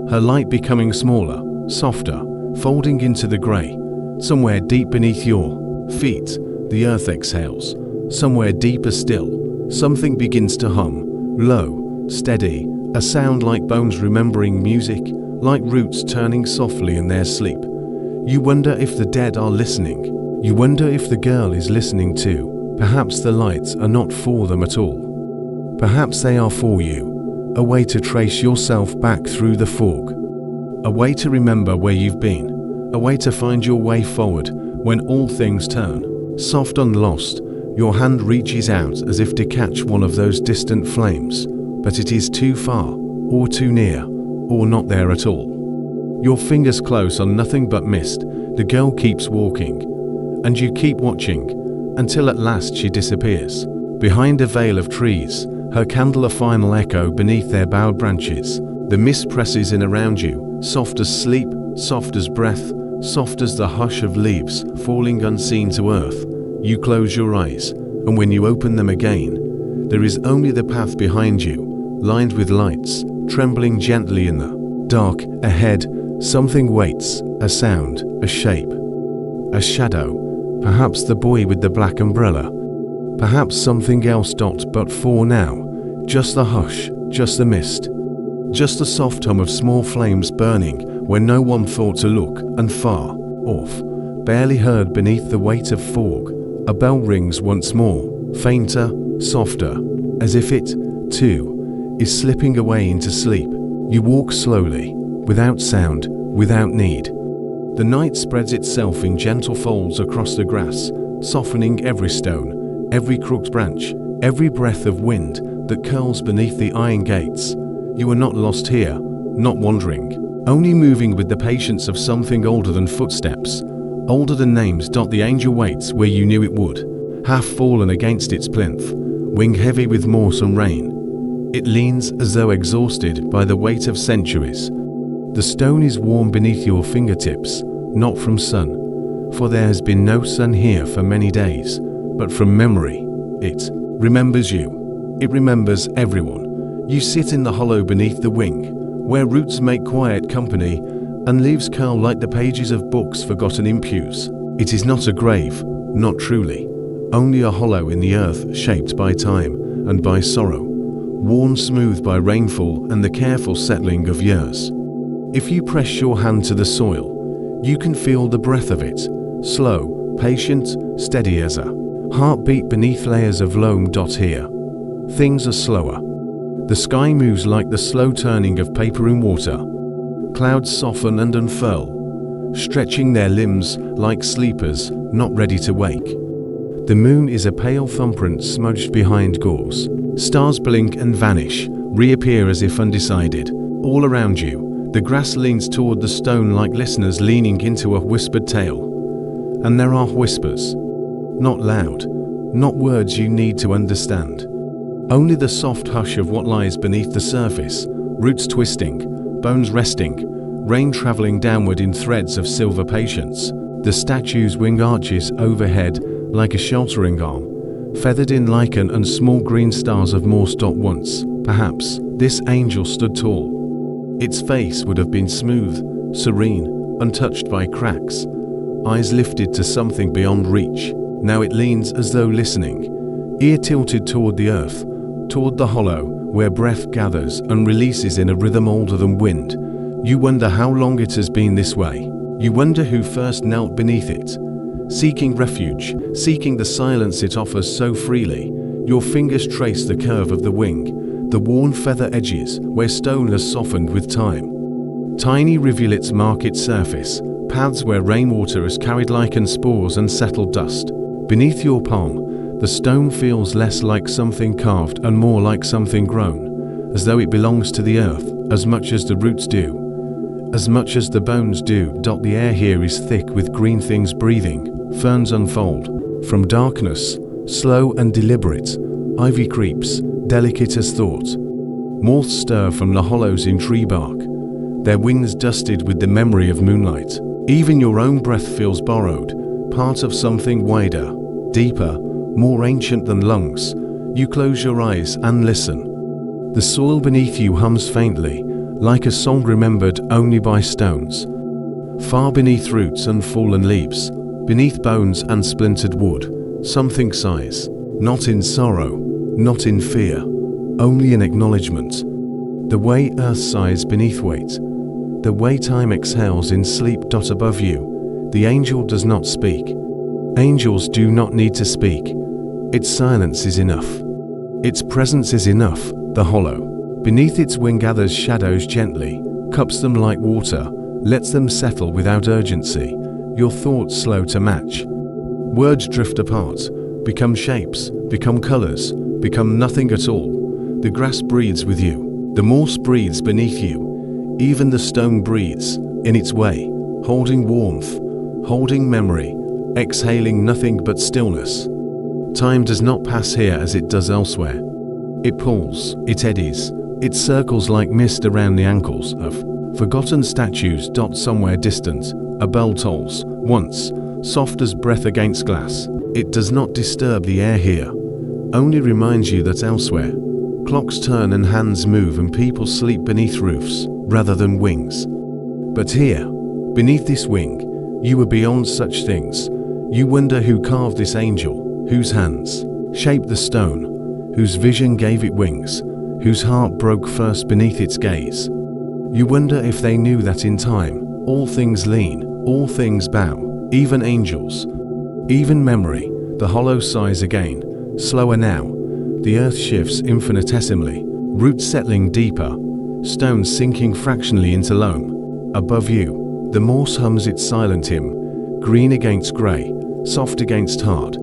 her light becoming smaller, softer, folding into the grey. Somewhere deep beneath your feet, the earth exhales. Somewhere deeper still, something begins to hum, low, steady, a sound like bones remembering music, like roots turning softly in their sleep. You wonder if the dead are listening. You wonder if the girl is listening too. Perhaps the lights are not for them at all. Perhaps they are for you, a way to trace yourself back through the fog, a way to remember where you've been, a way to find your way forward when all things turn. Soft and lost, your hand reaches out as if to catch one of those distant flames, but it is too far, or too near, or not there at all. Your fingers close on nothing but mist. The girl keeps walking, and you keep watching, until at last she disappears. Behind a veil of trees, her candle a final echo beneath their bowed branches. The mist presses in around you, soft as sleep, soft as breath, soft as the hush of leaves falling unseen to earth. You close your eyes, and when you open them again, there is only the path behind you, lined with lights, trembling gently in the dark. Ahead, something waits, a sound, a shape, a shadow, perhaps the boy with the black umbrella, perhaps something else. But for now, just the hush, just the mist, just the soft hum of small flames burning where no one thought to look, and far off, barely heard beneath the weight of fog, a bell rings once more, fainter, softer, as if it, too, is slipping away into sleep. You walk slowly, without sound, without need. The night spreads itself in gentle folds across the grass, softening every stone, every crooked branch, every breath of wind that curls beneath the iron gates. You are not lost here, not wandering, only moving with the patience of something older than footsteps, older than names. The angel waits where you knew it would, half fallen against its plinth, wing heavy with moss and rain. It leans as though exhausted by the weight of centuries. The stone is warm beneath your fingertips, not from sun, for there has been no sun here for many days, but from memory. It remembers you. It remembers everyone. You sit in the hollow beneath the wing, where roots make quiet company and leaves curl like the pages of books forgotten in pews. It is not a grave, not truly, only a hollow in the earth shaped by time and by sorrow, worn smooth by rainfall and the careful settling of years. If you press your hand to the soil, you can feel the breath of it, slow, patient, steady as a heartbeat beneath layers of loam. Here, things are slower. The sky moves like the slow turning of paper in water. Clouds soften and unfurl, stretching their limbs like sleepers not ready to wake. The moon is a pale thumbprint smudged behind gauze. Stars blink and vanish, reappear as if undecided. All around you, the grass leans toward the stone like listeners leaning into a whispered tale. And there are whispers. Not loud, not words you need to understand. Only the soft hush of what lies beneath the surface, roots twisting, bones resting, rain traveling downward in threads of silver patience. The statue's wing arches overhead like a sheltering arm, feathered in lichen and small green stars of moss. Once, perhaps, this angel stood tall. Its face would have been smooth, serene, untouched by cracks, eyes lifted to something beyond reach. Now it leans as though listening, ear tilted toward the earth, toward the hollow where breath gathers and releases in a rhythm older than wind. You wonder how long it has been this way. You wonder who first knelt beneath it, seeking refuge, seeking the silence it offers so freely. Your fingers trace the curve of the wing, the worn feather edges where stone has softened with time. Tiny rivulets mark its surface, paths where rainwater has carried lichen spores and settled dust. Beneath your palm, The stone feels less like something carved and more like something grown, as though it belongs to the earth as much as the roots do, as much as the bones do. The air here is thick with green things breathing, ferns unfold. From darkness, slow and deliberate, ivy creeps, delicate as thought. Moths stir from the hollows in tree bark, their wings dusted with the memory of moonlight. Even your own breath feels borrowed, part of something wider, deeper, more ancient than lungs. You close your eyes and listen. The soil beneath you hums faintly, like a song remembered only by stones. Far beneath roots and fallen leaves, beneath bones and splintered wood, something sighs, not in sorrow, not in fear, only in acknowledgement. The way earth sighs beneath weight, the way time exhales in sleep. Above you, the angel does not speak. Angels do not need to speak. Its silence is enough. Its presence is enough. The hollow beneath its wing gathers shadows gently, cups them like water, lets them settle without urgency. Your thoughts slow to match. Words drift apart, become shapes, become colors, become nothing at all. The grass breathes with you. The moss breathes beneath you. Even the stone breathes, in its way, holding warmth, holding memory, exhaling nothing but stillness. Time does not pass here as it does elsewhere. It pulls, it eddies, it circles like mist around the ankles of forgotten statues. Somewhere distant, a bell tolls, once, soft as breath against glass. It does not disturb the air here, only reminds you that elsewhere, clocks turn and hands move and people sleep beneath roofs, rather than wings. But here, beneath this wing, you are beyond such things. You wonder who carved this angel, whose hands shaped the stone, whose vision gave it wings, whose heart broke first beneath its gaze. You wonder if they knew that in time, all things lean, all things bow, even angels, even memory. The hollow sighs again, slower now. The earth shifts infinitesimally, roots settling deeper, stones sinking fractionally into loam. Above you, the moss hums its silent hymn, green against grey, soft against hard.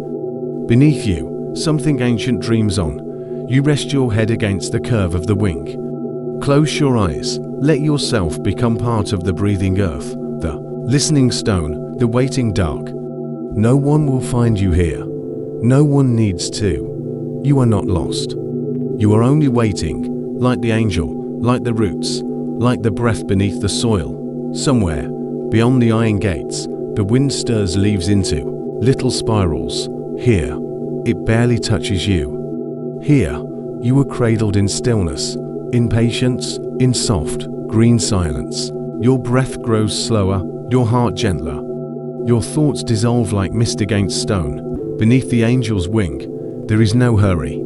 Beneath you, something ancient dreams on. You rest your head against the curve of the wing. Close your eyes, let yourself become part of the breathing earth, the listening stone, the waiting dark. No one will find you here. No one needs to. You are not lost. You are only waiting, like the angel, like the roots, like the breath beneath the soil. Somewhere, beyond the iron gates, the wind stirs leaves into little spirals. Here, it barely touches you. Here, you were cradled in stillness, in patience, in soft, green silence. Your breath grows slower, your heart gentler. Your thoughts dissolve like mist against stone. Beneath the angel's wing, there is no hurry.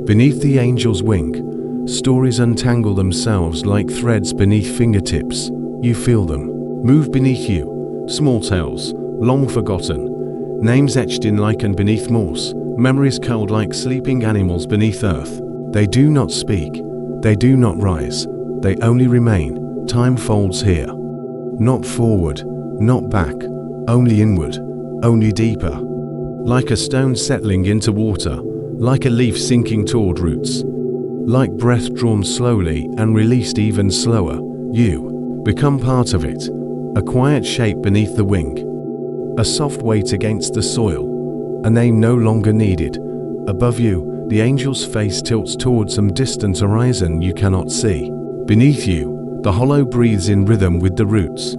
Beneath the angel's wing, stories untangle themselves like threads beneath fingertips. You feel them move beneath you, small tales, long forgotten, names etched in lichen beneath moss, memories curled like sleeping animals beneath earth. They do not speak, they do not rise, they only remain. Time folds here. Not forward, not back, only inward, only deeper. Like a stone settling into water, like a leaf sinking toward roots, like breath drawn slowly and released even slower. You become part of it, a quiet shape beneath the wing, a soft weight against the soil, a name no longer needed. Above you, the angel's face tilts towards some distant horizon you cannot see. Beneath you, the hollow breathes in rhythm with the roots.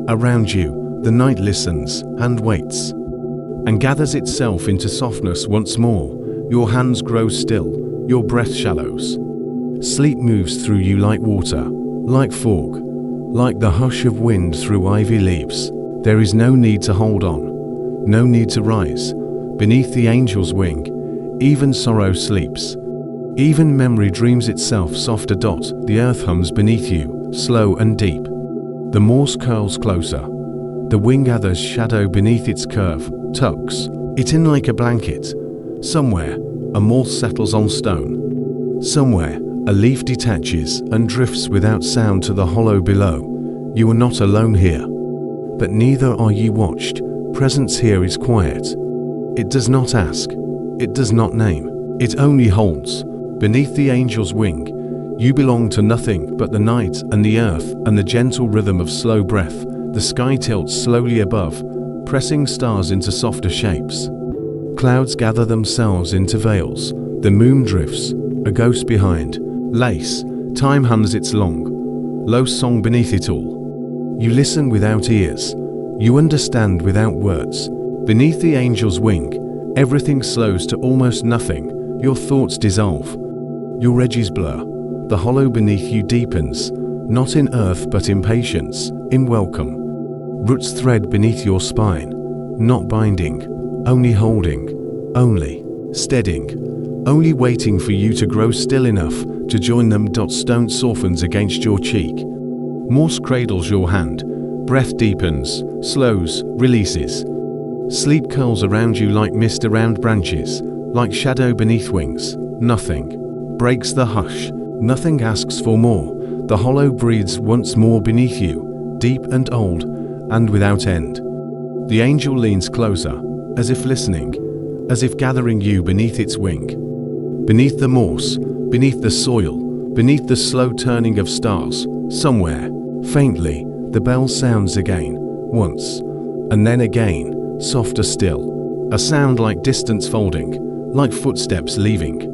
Around you, the night listens and waits, and gathers itself into softness once more. Your hands grow still, your breath shallows. Sleep moves through you like water, like fog, like the hush of wind through ivy leaves. There is no need to hold on, no need to rise. Beneath the angel's wing, even sorrow sleeps. Even memory dreams itself softer. The earth hums beneath you, slow and deep. The moss curls closer. The wing gathers shadow beneath its curve, tucks it in like a blanket. Somewhere, a moss settles on stone. Somewhere, a leaf detaches and drifts without sound to the hollow below. You are not alone here, but neither are you watched. Presence here is quiet. It does not ask. It does not name. It only holds. Beneath the angel's wing, you belong to nothing but the night and the earth and the gentle rhythm of slow breath. The sky tilts slowly above, pressing stars into softer shapes. Clouds gather themselves into veils. The moon drifts, a ghost behind. Lace, time hums its long, low song beneath it all. You listen without ears. You understand without words. Beneath the angel's wing, everything slows to almost nothing. Your thoughts dissolve. Your edges blur. The hollow beneath you deepens, not in earth but in patience, in welcome. Roots thread beneath your spine, not binding, only holding, only steadying, only waiting for you to grow still enough to join them. Stone softens against your cheek. Moss cradles your hand. Breath deepens, slows, releases. Sleep curls around you like mist around branches, like shadow beneath wings. Nothing breaks the hush. Nothing asks for more. The hollow breathes once more beneath you, deep and old, and without end. The angel leans closer, as if listening, as if gathering you beneath its wing. Beneath the moss, beneath the soil, beneath the slow turning of stars, somewhere, faintly, the bell sounds again, once, and then again, softer still. A sound like distance folding, like footsteps leaving,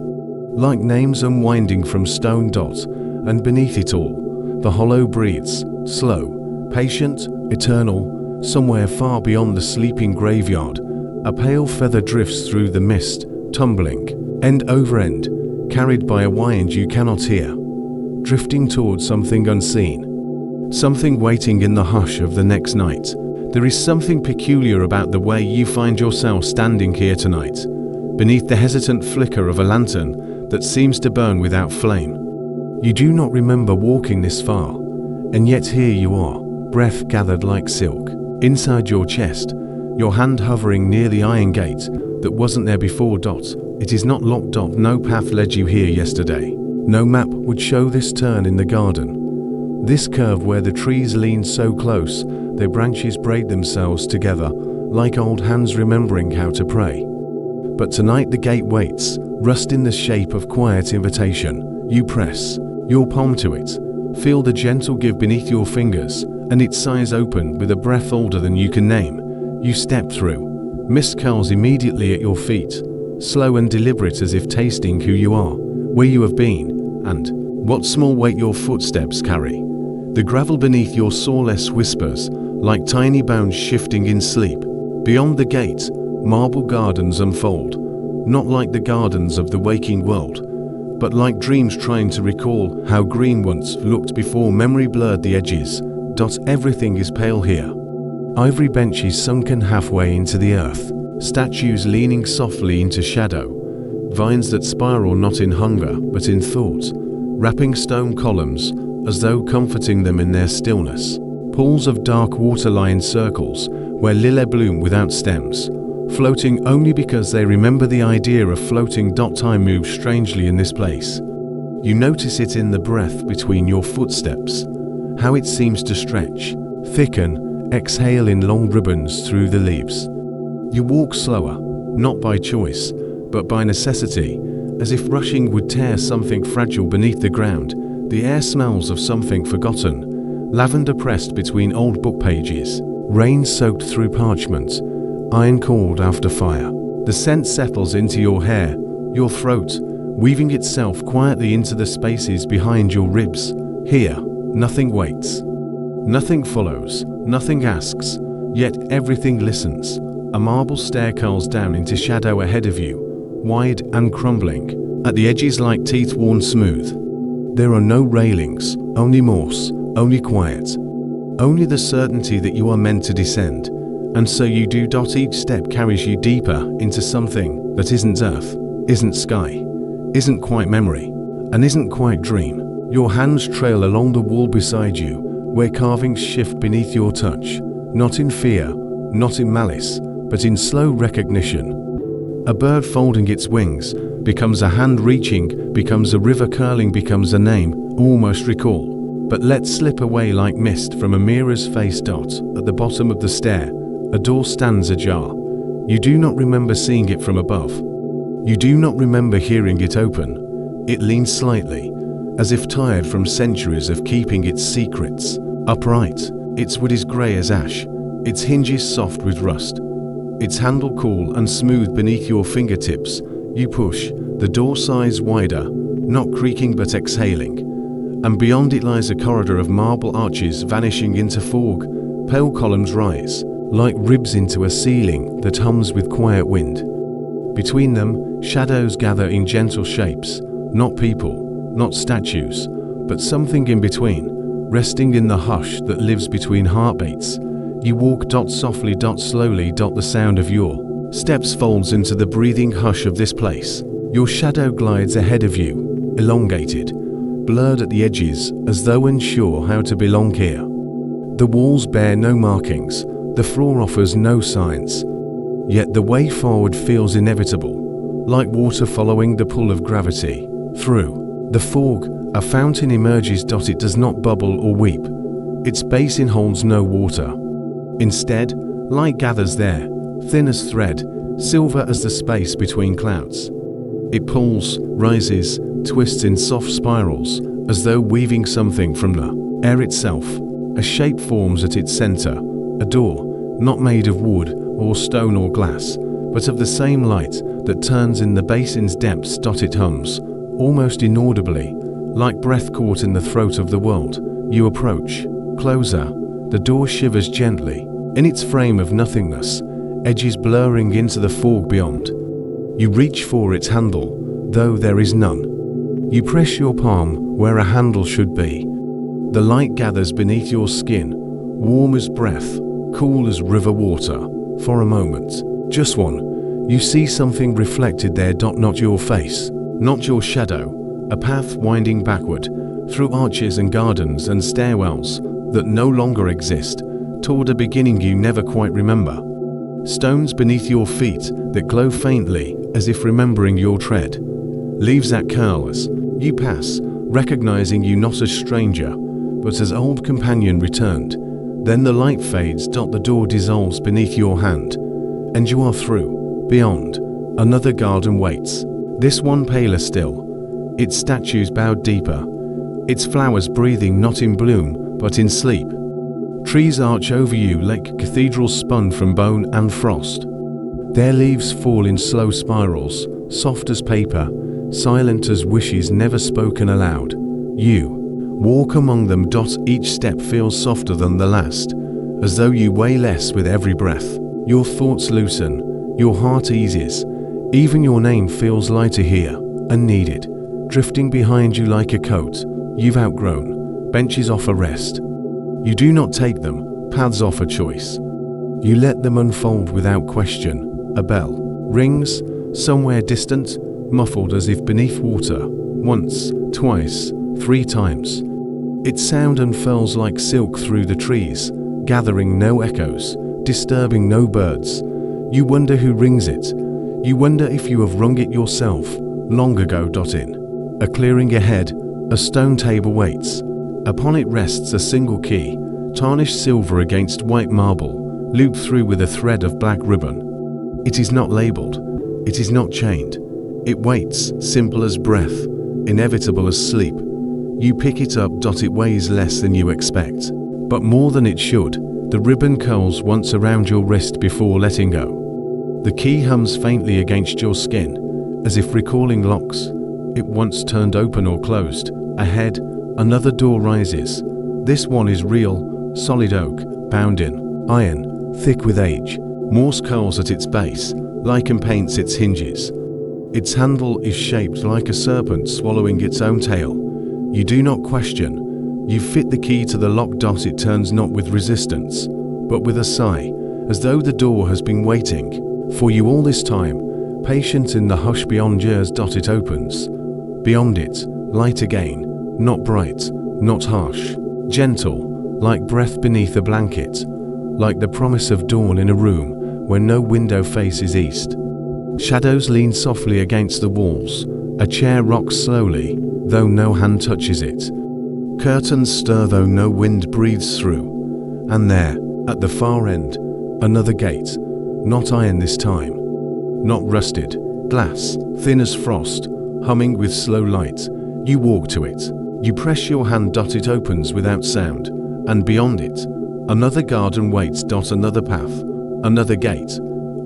like names unwinding from stone. And beneath it all, the hollow breathes, slow, patient, eternal, somewhere far beyond the sleeping graveyard. A pale feather drifts through the mist, tumbling, end over end, carried by a wind you cannot hear, drifting towards something unseen, something waiting in the hush of the next night. There is something peculiar about the way you find yourself standing here tonight, beneath the hesitant flicker of a lantern that seems to burn without flame. You do not remember walking this far, and yet here you are, breath gathered like silk, inside your chest, your hand hovering near the iron gate that wasn't there before. It is not locked. No path led you here yesterday. No map would show this turn in the garden, this curve where the trees lean so close their branches braid themselves together like old hands remembering how to pray. But tonight the gate waits, rust in the shape of quiet invitation. You press your palm to it, feel the gentle give beneath your fingers, and it sighs open with a breath older than you can name. You step through. Mist curls immediately at your feet, slow and deliberate as if tasting who you are, where you have been, and what small weight your footsteps carry. The gravel beneath your sawless whispers, like tiny bounds shifting in sleep. Beyond the gate, marble gardens unfold, not like the gardens of the waking world, but like dreams trying to recall how green once looked before memory blurred the edges. Everything is pale here. Ivory benches sunken halfway into the earth, statues leaning softly into shadow, vines that spiral not in hunger but in thought, wrapping stone columns as though comforting them in their stillness. Pools of dark water lie in circles where lily bloom without stems, floating only because they remember the idea of floating. Time moves strangely in this place. You notice it in the breath between your footsteps, how it seems to stretch, thicken, exhale in long ribbons through the leaves. You walk slower, not by choice, but by necessity, as if rushing would tear something fragile beneath the ground. The air smells of something forgotten, lavender pressed between old book pages, rain soaked through parchment, iron cold after fire. The scent settles into your hair, your throat, weaving itself quietly into the spaces behind your ribs. Here, nothing waits. Nothing follows, nothing asks, yet everything listens. A marble stair curls down into shadow ahead of you, wide and crumbling, at the edges like teeth worn smooth. There are no railings, only moss, only quiet, only the certainty that you are meant to descend. And so you do. Each step carries you deeper into something that isn't earth, isn't sky, isn't quite memory, and isn't quite dream. Your hands trail along the wall beside you, where carvings shift beneath your touch, not in fear, not in malice, but in slow recognition. A bird folding its wings becomes a hand reaching, becomes a river curling, becomes a name, almost recall, but let slip away like mist from a mirror's face. At the bottom of the stair, a door stands ajar. You do not remember seeing it from above. You do not remember hearing it open. It leans slightly, as if tired from centuries of keeping its secrets. Upright, its wood is grey as ash, its hinges soft with rust, its handle cool and smooth beneath your fingertips. You push, the door sighs wider, not creaking but exhaling, and beyond it lies a corridor of marble arches vanishing into fog. Pale columns rise, like ribs into a ceiling that hums with quiet wind. Between them, shadows gather in gentle shapes, not people, not statues, but something in between, resting in the hush that lives between heartbeats. You walk softly, slowly, the sound of your steps folds into the breathing hush of this place. Your shadow glides ahead of you, elongated, blurred at the edges, as though unsure how to belong here. The walls bear no markings, the floor offers no signs, yet the way forward feels inevitable, like water following the pull of gravity. Through the fog, a fountain emerges. It does not bubble or weep. Its basin holds no water. Instead, light gathers there, thin as thread, silver as the space between clouds. It pulls, rises, twists in soft spirals, as though weaving something from the air itself. A shape forms at its center, a door, not made of wood or stone or glass, but of the same light that turns in the basin's depths. It hums, almost inaudibly, like breath caught in the throat of the world. You approach, closer. The door shivers gently, in its frame of nothingness, edges blurring into the fog beyond. You reach for its handle, though there is none. You press your palm where a handle should be. The light gathers beneath your skin, warm as breath, cool as river water. For a moment, just one, you see something reflected there. Not your face, not your shadow, a path winding backward, through arches and gardens and stairwells that no longer exist, toward a beginning you never quite remember. Stones beneath your feet that glow faintly, as if remembering your tread. Leaves that curl as you pass, recognizing you not as stranger, but as old companion returned. Then the light fades. The door dissolves beneath your hand, and you are through. Beyond, another garden waits, this one paler still, its statues bowed deeper, its flowers breathing not in bloom, but in sleep. Trees arch over you like cathedrals spun from bone and frost. Their leaves fall in slow spirals, soft as paper, silent as wishes never spoken aloud. You walk among them. Each step feels softer than the last, as though you weigh less with every breath. Your thoughts loosen, your heart eases, even your name feels lighter here, unneeded, drifting behind you like a coat you've outgrown. Benches offer rest. You do not take them, paths offer choice. You let them unfold without question. A bell rings, somewhere distant, muffled as if beneath water. Once, twice, 3 times. Its sound unfurls like silk through the trees, gathering no echoes, disturbing no birds. You wonder who rings it. You wonder if you have rung it yourself, long ago. In a clearing ahead, a stone table waits. Upon it rests a single key, tarnished silver against white marble, looped through with a thread of black ribbon. It is not labeled. It is not chained. It waits, simple as breath, inevitable as sleep. You pick it up. It weighs less than you expect, but more than it should. The ribbon curls once around your wrist before letting go. The key hums faintly against your skin, as if recalling locks it once turned open or closed. Ahead, another door rises. This one is real, solid oak, bound in iron, thick with age. Morse curls at its base, lichen paints its hinges. Its handle is shaped like a serpent swallowing its own tail. You do not question. You fit the key to the lock. It turns not with resistance, but with a sigh, as though the door has been waiting for you all this time, patient in the hush beyond yours. It opens. Beyond it, light again, not bright, not harsh, gentle, like breath beneath a blanket, like the promise of dawn in a room where no window faces east. Shadows lean softly against the walls. A chair rocks slowly, though no hand touches it. Curtains stir though no wind breathes through. And there, at the far end, another gate, not iron this time, not rusted. Glass, thin as frost, humming with slow light. You walk to it. You press your hand. It opens without sound, and beyond it, another garden waits. Another path, another gate,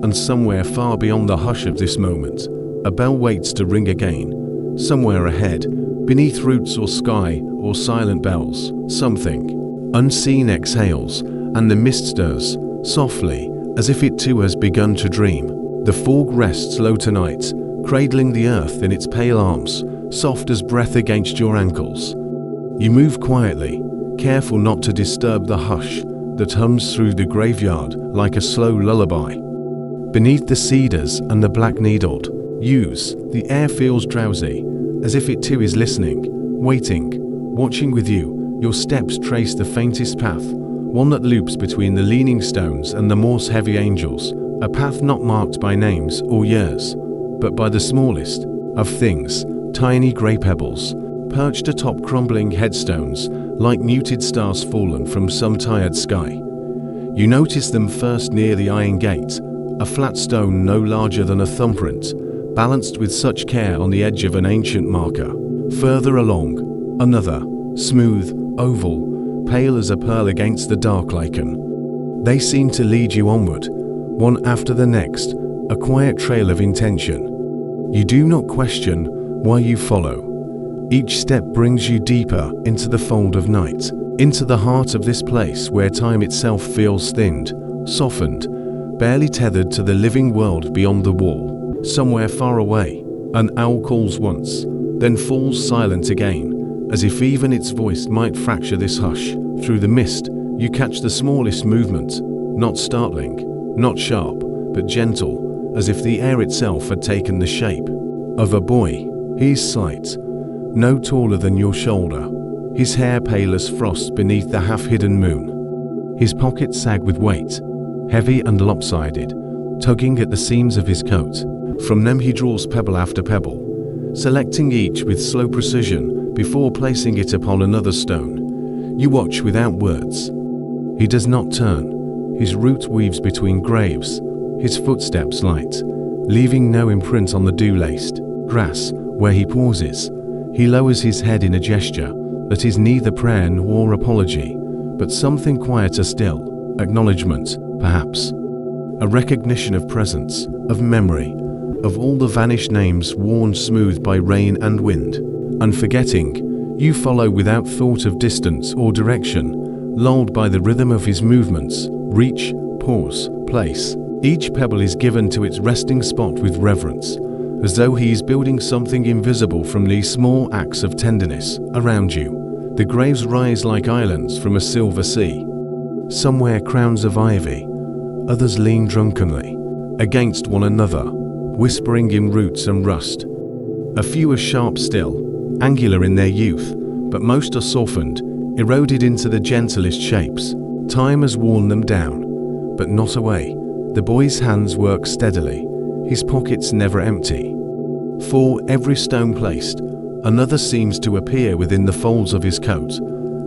and somewhere far beyond the hush of this moment, a bell waits to ring again. Somewhere ahead, beneath roots or sky or silent bells, something unseen exhales, and the mist stirs, softly, as if it too has begun to dream. The fog rests low tonight, cradling the earth in its pale arms, soft as breath against your ankles. You move quietly, careful not to disturb the hush that hums through the graveyard like a slow lullaby. Beneath the cedars and the black-needled yews, the air feels drowsy, as if it too is listening, waiting, watching with you. Your steps trace the faintest path, one that loops between the leaning stones and the moss-heavy angels, a path not marked by names or years, but by the smallest of things, tiny grey pebbles, perched atop crumbling headstones, like muted stars fallen from some tired sky. You notice them first near the iron gate, a flat stone no larger than a thumbprint, balanced with such care on the edge of an ancient marker. Further along, another, smooth, oval, pale as a pearl against the dark lichen. They seem to lead you onward, one after the next, a quiet trail of intention. You do not question why you follow. Each step brings you deeper into the fold of night, into the heart of this place where time itself feels thinned, softened, barely tethered to the living world beyond the wall. Somewhere far away, an owl calls once, then falls silent again, as if even its voice might fracture this hush. Through the mist, you catch the smallest movement, not startling, not sharp, but gentle, as if the air itself had taken the shape of a boy. He is slight, no taller than your shoulder, his hair pale as frost beneath the half-hidden moon. His pockets sag with weight, heavy and lopsided, tugging at the seams of his coat. From them he draws pebble after pebble, selecting each with slow precision before placing it upon another stone. You watch without words. He does not turn. His route weaves between graves, his footsteps light, leaving no imprint on the dew-laced grass where he pauses. He lowers his head in a gesture that is neither prayer nor apology, but something quieter still, acknowledgement, perhaps. A recognition of presence, of memory, of all the vanished names worn smooth by rain and wind. Unforgetting, you follow without thought of distance or direction, lulled by the rhythm of his movements, reach, pause, place. Each pebble is given to its resting spot with reverence, as though he is building something invisible from these small acts of tenderness. Around you, the graves rise like islands from a silver sea. Somewhere crowns of ivy, others lean drunkenly against one another, whispering in roots and rust. A few are sharp still, angular in their youth, but most are softened, eroded into the gentlest shapes. Time has worn them down, but not away. The boy's hands work steadily, his pockets never empty. For every stone placed, another seems to appear within the folds of his coat,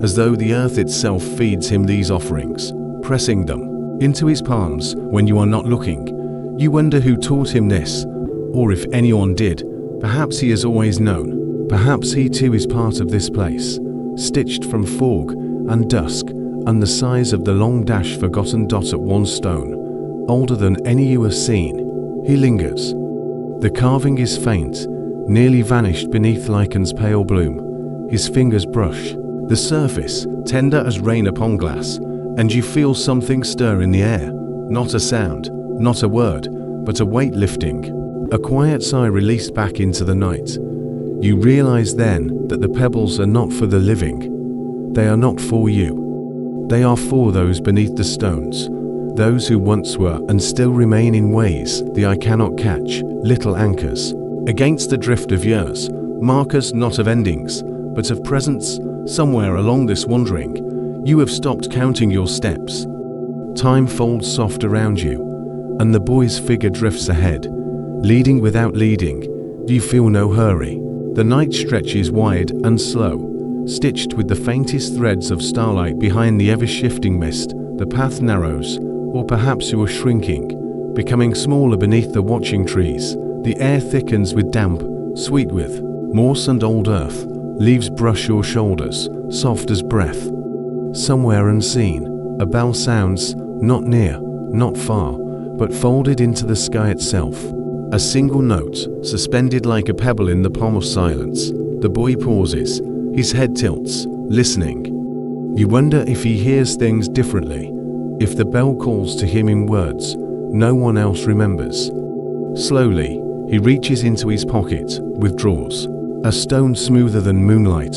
as though the earth itself feeds him these offerings, pressing them into his palms when you are not looking. You wonder who taught him this, or if anyone did. Perhaps he has always known. Perhaps he too is part of this place, stitched from fog and dusk and the size of the long dash forgotten dot at one stone, older than any you have seen. He lingers. The carving is faint, nearly vanished beneath lichen's pale bloom. His fingers brush the surface, tender as rain upon glass, and you feel something stir in the air. Not a sound, not a word, but a weight lifting, a quiet sigh released back into the night. You realize then that the pebbles are not for the living. They are not for you. They are for those beneath the stones, those who once were and still remain in ways the eye cannot catch, little anchors against the drift of years, markers not of endings, but of presence. Somewhere along this wandering, you have stopped counting your steps. Time folds soft around you, and the boy's figure drifts ahead, leading without leading. You feel no hurry. The night stretches wide and slow, stitched with the faintest threads of starlight behind the ever-shifting mist. The path narrows, or perhaps you are shrinking, becoming smaller beneath the watching trees. The air thickens with damp, sweet with moss and old earth. Leaves brush your shoulders, soft as breath. Somewhere unseen, a bell sounds, not near, not far, but folded into the sky itself. A single note, suspended like a pebble in the palm of silence. The boy pauses, his head tilts, listening. You wonder if he hears things differently, if the bell calls to him in words no one else remembers. Slowly, he reaches into his pocket, withdraws a stone smoother than moonlight,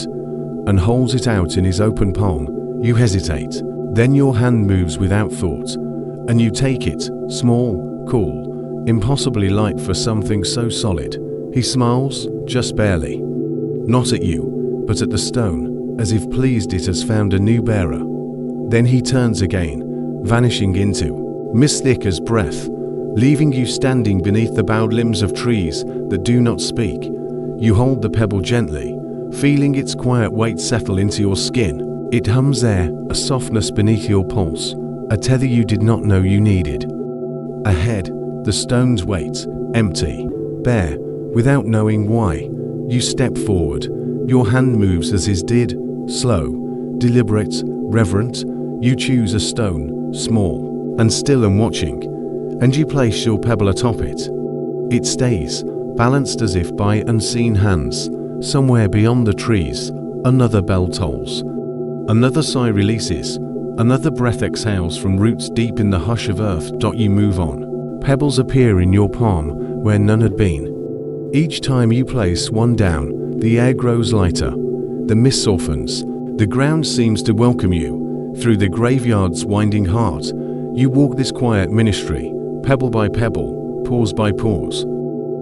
and holds it out in his open palm. You hesitate, then your hand moves without thought, and you take it, small, cool, impossibly light for something so solid. He smiles, just barely. Not at you, but at the stone, as if pleased it has found a new bearer. Then he turns again, vanishing into mist thick as breath, leaving you standing beneath the bowed limbs of trees that do not speak. You hold the pebble gently, feeling its quiet weight settle into your skin. It hums there, a softness beneath your pulse, a tether you did not know you needed. Ahead, the stones wait, empty, bare, without knowing why. You step forward, your hand moves as his did, slow, deliberate, reverent. You choose a stone, small, and still and watching, and you place your pebble atop it. It stays, balanced as if by unseen hands. Somewhere beyond the trees, another bell tolls. Another sigh releases, another breath exhales from roots deep in the hush of earth. You move on. Pebbles appear in your palm where none had been. Each time you place one down, the air grows lighter, the mist softens, the ground seems to welcome you. Through the graveyard's winding heart, you walk this quiet ministry, pebble by pebble, pause by pause.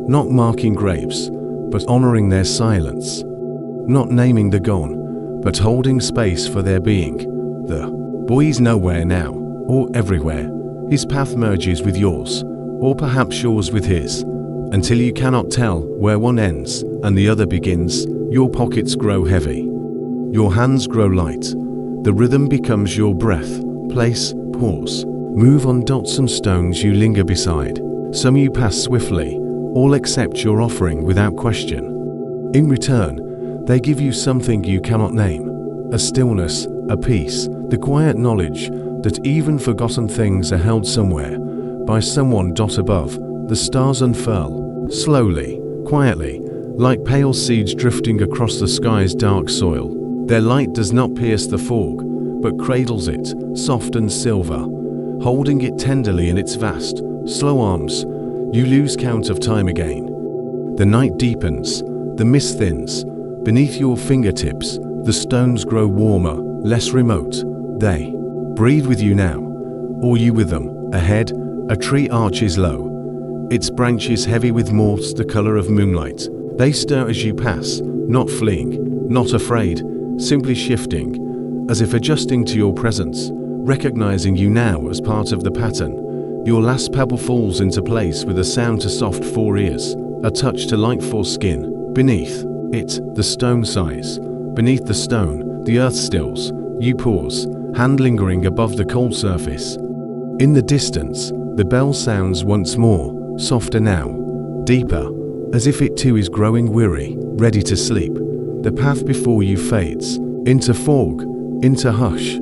Not marking graves, but honoring their silence. Not naming the gone, but holding space for their being. The boy's nowhere now, or everywhere. His path merges with yours, or perhaps yours with his, until you cannot tell where one ends and the other begins. Your pockets grow heavy. Your hands grow light. The rhythm becomes your breath. Place, pause, move on dots and stones you linger beside. Some you pass swiftly, all accept your offering without question. In return, they give you something you cannot name. A stillness, a peace, the quiet knowledge that even forgotten things are held somewhere, by someone above. The stars unfurl, slowly, quietly, like pale seeds drifting across the sky's dark soil. Their light does not pierce the fog, but cradles it, soft and silver, holding it tenderly in its vast, slow arms. You lose count of time again. The night deepens, the mist thins. Beneath your fingertips, the stones grow warmer, less remote. They breathe with you now, or you with them. Ahead, a tree arches low, its branches heavy with moss the color of moonlight. They stir as you pass, not fleeing, not afraid, simply shifting, as if adjusting to your presence, recognizing you now as part of the pattern. Your last pebble falls into place with a sound too soft for ears, a touch too light for skin. Beneath it, the stone sighs. Beneath the stone, the earth stills. You pause, hand lingering above the cold surface. In the distance, the bell sounds once more, softer now, deeper, as if it too is growing weary, ready to sleep. The path before you fades, into fog, into hush,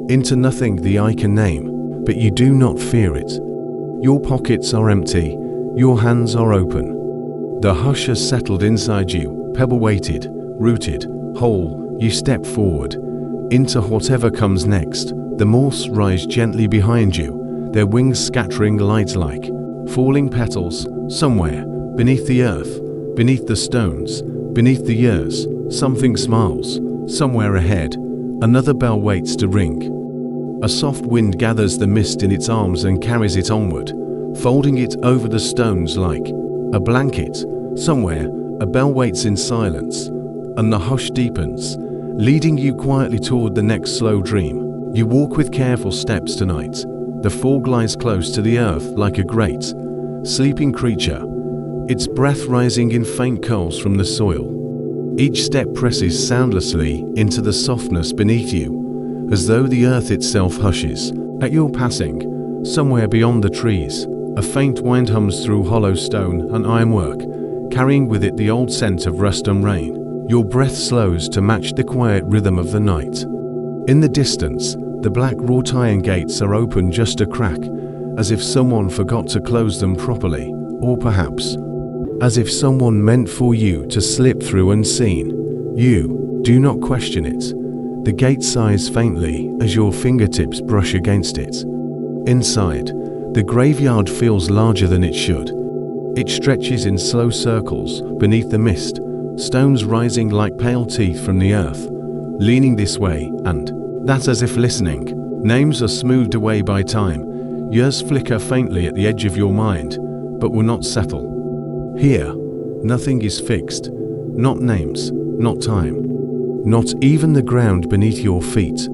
into nothing the eye can name, but you do not fear it. Your pockets are empty, your hands are open. The hush has settled inside you, pebble-weighted, rooted, whole. You step forward, into whatever comes next. The moss rise gently behind you, their wings scattering light like falling petals. Somewhere, beneath the earth, beneath the stones, beneath the years, something smiles. Somewhere ahead, another bell waits to ring. A soft wind gathers the mist in its arms and carries it onward, folding it over the stones like a blanket. Somewhere, a bell waits in silence, and the hush deepens, leading you quietly toward the next slow dream. You walk with careful steps tonight. The fog lies close to the earth like a great, sleeping creature, its breath rising in faint curls from the soil. Each step presses soundlessly into the softness beneath you, as though the earth itself hushes at your passing. Somewhere beyond the trees, A faint wind hums through hollow stone and ironwork, carrying with it the old scent of rust and rain. Your breath slows to match the quiet rhythm of the night. In the distance, the black wrought iron gates are open just a crack, as if someone forgot to close them properly, or perhaps, as if someone meant for you to slip through unseen. You do not question it. The gate sighs faintly as your fingertips brush against it. Inside, the graveyard feels larger than it should. It stretches in slow circles beneath the mist, stones rising like pale teeth from the earth, leaning this way and that as if listening. Names are smoothed away by time. Years flicker faintly at the edge of your mind, but will not settle. Here, nothing is fixed. Not names, not time, not even the ground beneath your feet.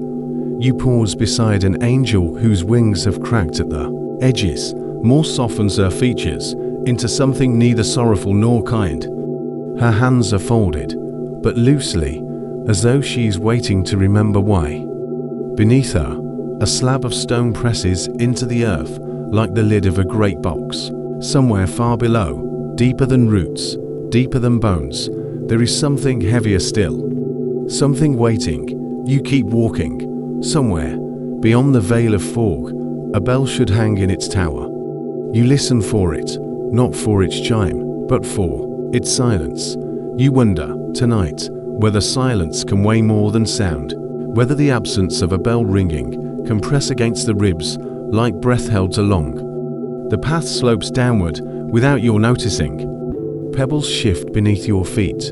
You pause beside an angel whose wings have cracked at the edges. More softens her features into something neither sorrowful nor kind. Her hands are folded, but loosely, as though she's waiting to remember why. Beneath her, a slab of stone presses into the earth like the lid of a great box. Somewhere far below, deeper than roots, deeper than bones, there is something heavier still. Something waiting. You keep walking. Somewhere, beyond the veil of fog, a bell should hang in its tower. You listen for it, not for its chime, but for its silence. You wonder, tonight, whether silence can weigh more than sound, whether the absence of a bell ringing can press against the ribs like breath held too long. The path slopes downward without your noticing. Pebbles shift beneath your feet,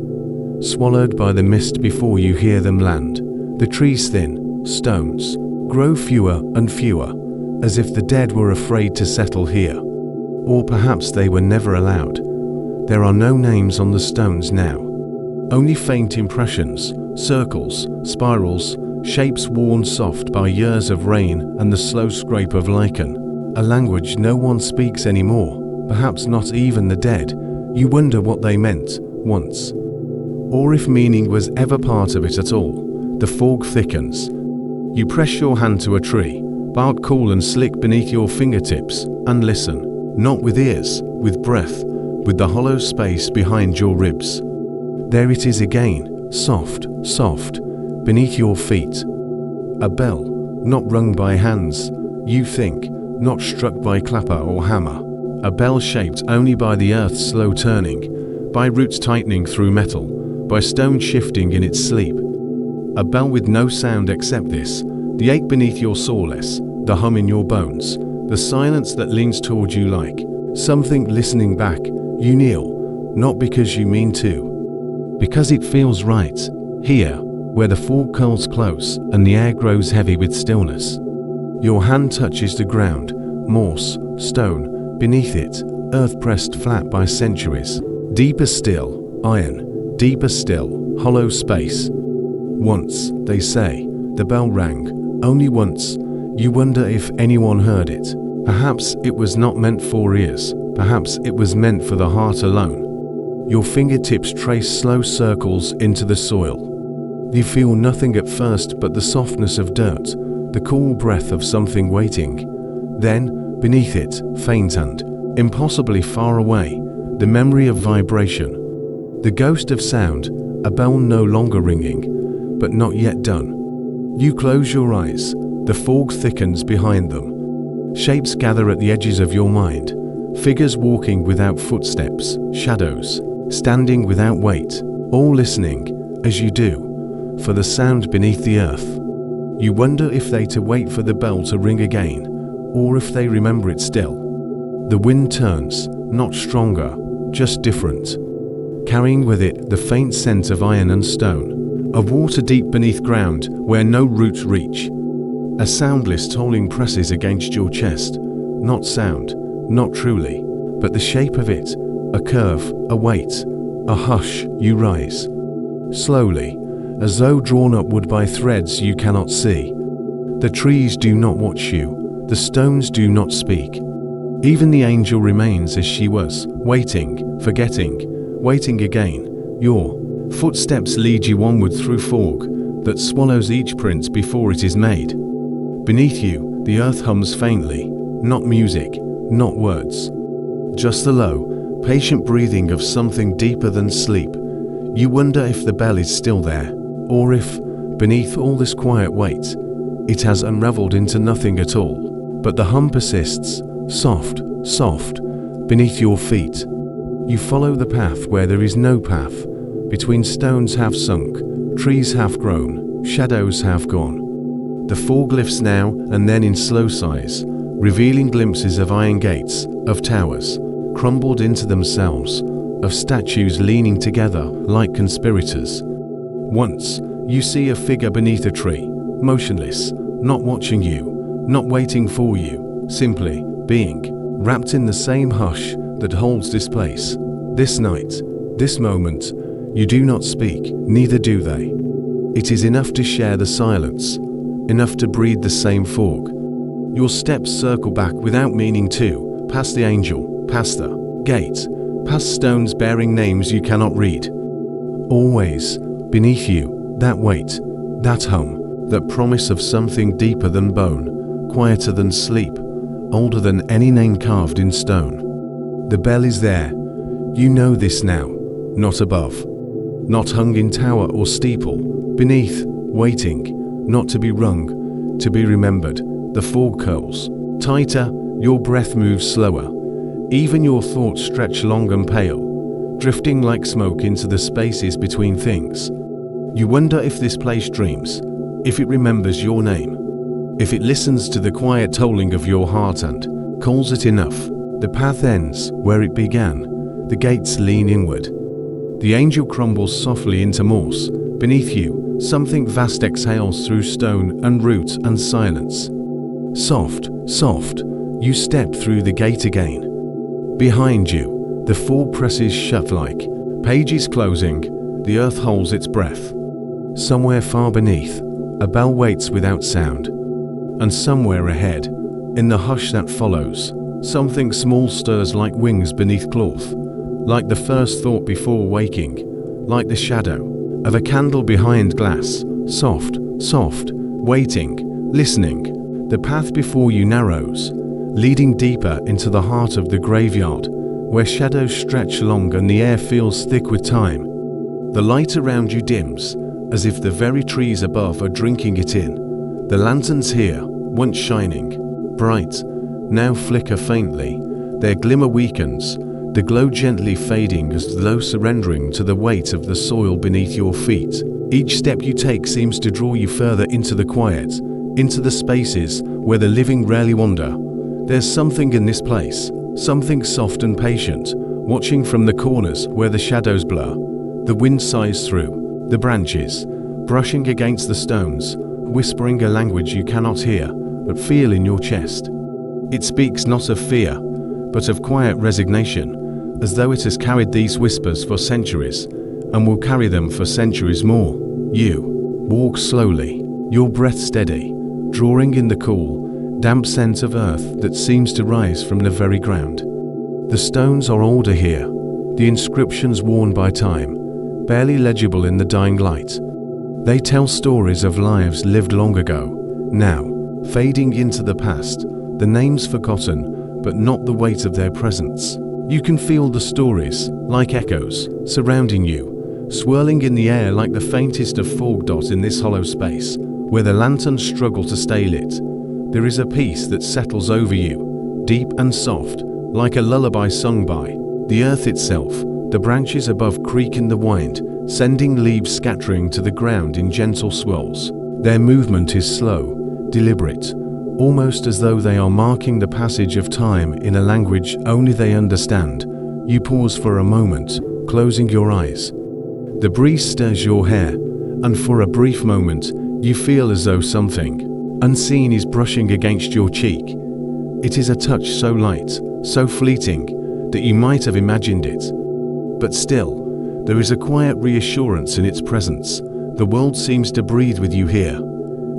swallowed by the mist before you hear them land. The trees thin, stones grow fewer and fewer, as if the dead were afraid to settle here. Or perhaps they were never allowed. There are no names on the stones now. Only faint impressions, circles, spirals, shapes worn soft by years of rain and the slow scrape of lichen. A language no one speaks anymore, perhaps not even the dead. You wonder what they meant, once. Or if meaning was ever part of it at all. The fog thickens. You press your hand to a tree, bark cool and slick beneath your fingertips, and listen. Not with ears, with breath, with the hollow space behind your ribs. There it is again, soft, soft, beneath your feet. A bell, not rung by hands, you think, not struck by clapper or hammer. A bell shaped only by the earth's slow turning, by roots tightening through metal, by stone shifting in its sleep. A bell with no sound except this, the ache beneath your sawless, the hum in your bones, the silence that leans toward you like something listening back. You kneel, not because you mean to, because it feels right, here, where the fog curls close and the air grows heavy with stillness. Your hand touches the ground, moss, stone, beneath it, earth pressed flat by centuries. Deeper still, iron, deeper still, hollow space. Once, they say, the bell rang, only once. You wonder if anyone heard it. Perhaps it was not meant for ears, perhaps it was meant for the heart alone. Your fingertips trace slow circles into the soil. You feel nothing at first but the softness of dirt, the cool breath of something waiting. Then, beneath it, faint and impossibly far away, the memory of vibration. The ghost of sound, a bell no longer ringing, but not yet done. You close your eyes, the fog thickens behind them. Shapes gather at the edges of your mind, figures walking without footsteps, shadows, standing without weight, all listening, as you do, for the sound beneath the earth. You wonder if they to wait for the bell to ring again, or if they remember it still. The wind turns, not stronger, just different, carrying with it the faint scent of iron and stone, of water deep beneath ground where no roots reach. A soundless tolling presses against your chest, not sound, not truly, but the shape of it, a curve, a weight, a hush. You rise. Slowly, as though drawn upward by threads you cannot see. The trees do not watch you, the stones do not speak. Even the angel remains as she was, waiting, forgetting, waiting again. Your footsteps lead you onward through fog that swallows each print before it is made. Beneath you, the earth hums faintly, not music, not words. Just the low, patient breathing of something deeper than sleep. You wonder if the bell is still there, or if, beneath all this quiet weight, it has unraveled into nothing at all. But the hum persists, soft, soft, beneath your feet. You follow the path where there is no path, between stones half sunk, trees half grown, shadows half gone. The fog lifts now and then in slow sighs, revealing glimpses of iron gates, of towers, crumbled into themselves, of statues leaning together like conspirators. Once, you see a figure beneath a tree, motionless, not watching you, not waiting for you, simply being, wrapped in the same hush that holds this place, this night, this moment. You do not speak, neither do they. It is enough to share the silence, enough to breathe the same fog. Your steps circle back without meaning to, past the angel, past the gate, past stones bearing names you cannot read. Always, beneath you, that weight, that hum, that promise of something deeper than bone, quieter than sleep, older than any name carved in stone. The bell is there. You know this now, not above, not hung in tower or steeple, beneath, waiting, not to be rung, to be remembered. The fog curls tighter, your breath moves slower, even your thoughts stretch long and pale, drifting like smoke into the spaces between things. You wonder if this place dreams, if it remembers your name, if it listens to the quiet tolling of your heart and calls it enough. The path ends where it began, the gates lean inward. The angel crumbles softly into moss. Beneath you, something vast exhales through stone and root and silence. Soft, soft, you step through the gate again. Behind you, the fog presses shut like pages closing, the earth holds its breath. Somewhere far beneath, a bell waits without sound. And somewhere ahead, in the hush that follows, something small stirs like wings beneath cloth, like the first thought before waking, like the shadow of a candle behind glass, soft, soft, waiting, listening. The path before you narrows, leading deeper into the heart of the graveyard, where shadows stretch long and the air feels thick with time. The light around you dims, as if the very trees above are drinking it in. The lanterns here, once shining, bright, now flicker faintly. Their glimmer weakens, the glow gently fading as though surrendering to the weight of the soil beneath your feet. Each step you take seems to draw you further into the quiet, into the spaces where the living rarely wander. There's something in this place, something soft and patient, watching from the corners where the shadows blur. The wind sighs through the branches, brushing against the stones, whispering a language you cannot hear, but feel in your chest. It speaks not of fear, but of quiet resignation, as though it has carried these whispers for centuries, and will carry them for centuries more. You walk slowly, your breath steady, drawing in the cool, damp scent of earth that seems to rise from the very ground. The stones are older here, the inscriptions worn by time, barely legible in the dying light. They tell stories of lives lived long ago, now, fading into the past, the names forgotten, but not the weight of their presence. You can feel the stories, like echoes, surrounding you, swirling in the air like the faintest of fog dots in this hollow space, where the lanterns struggle to stay lit. There is a peace that settles over you, deep and soft, like a lullaby sung by the earth itself. The branches above creak in the wind, sending leaves scattering to the ground in gentle swirls. Their movement is slow, deliberate, almost as though they are marking the passage of time in a language only they understand. You pause for a moment, closing your eyes. The breeze stirs your hair, and for a brief moment, you feel as though something unseen is brushing against your cheek. It is a touch so light, so fleeting, that you might have imagined it. But still, there is a quiet reassurance in its presence. The world seems to breathe with you here.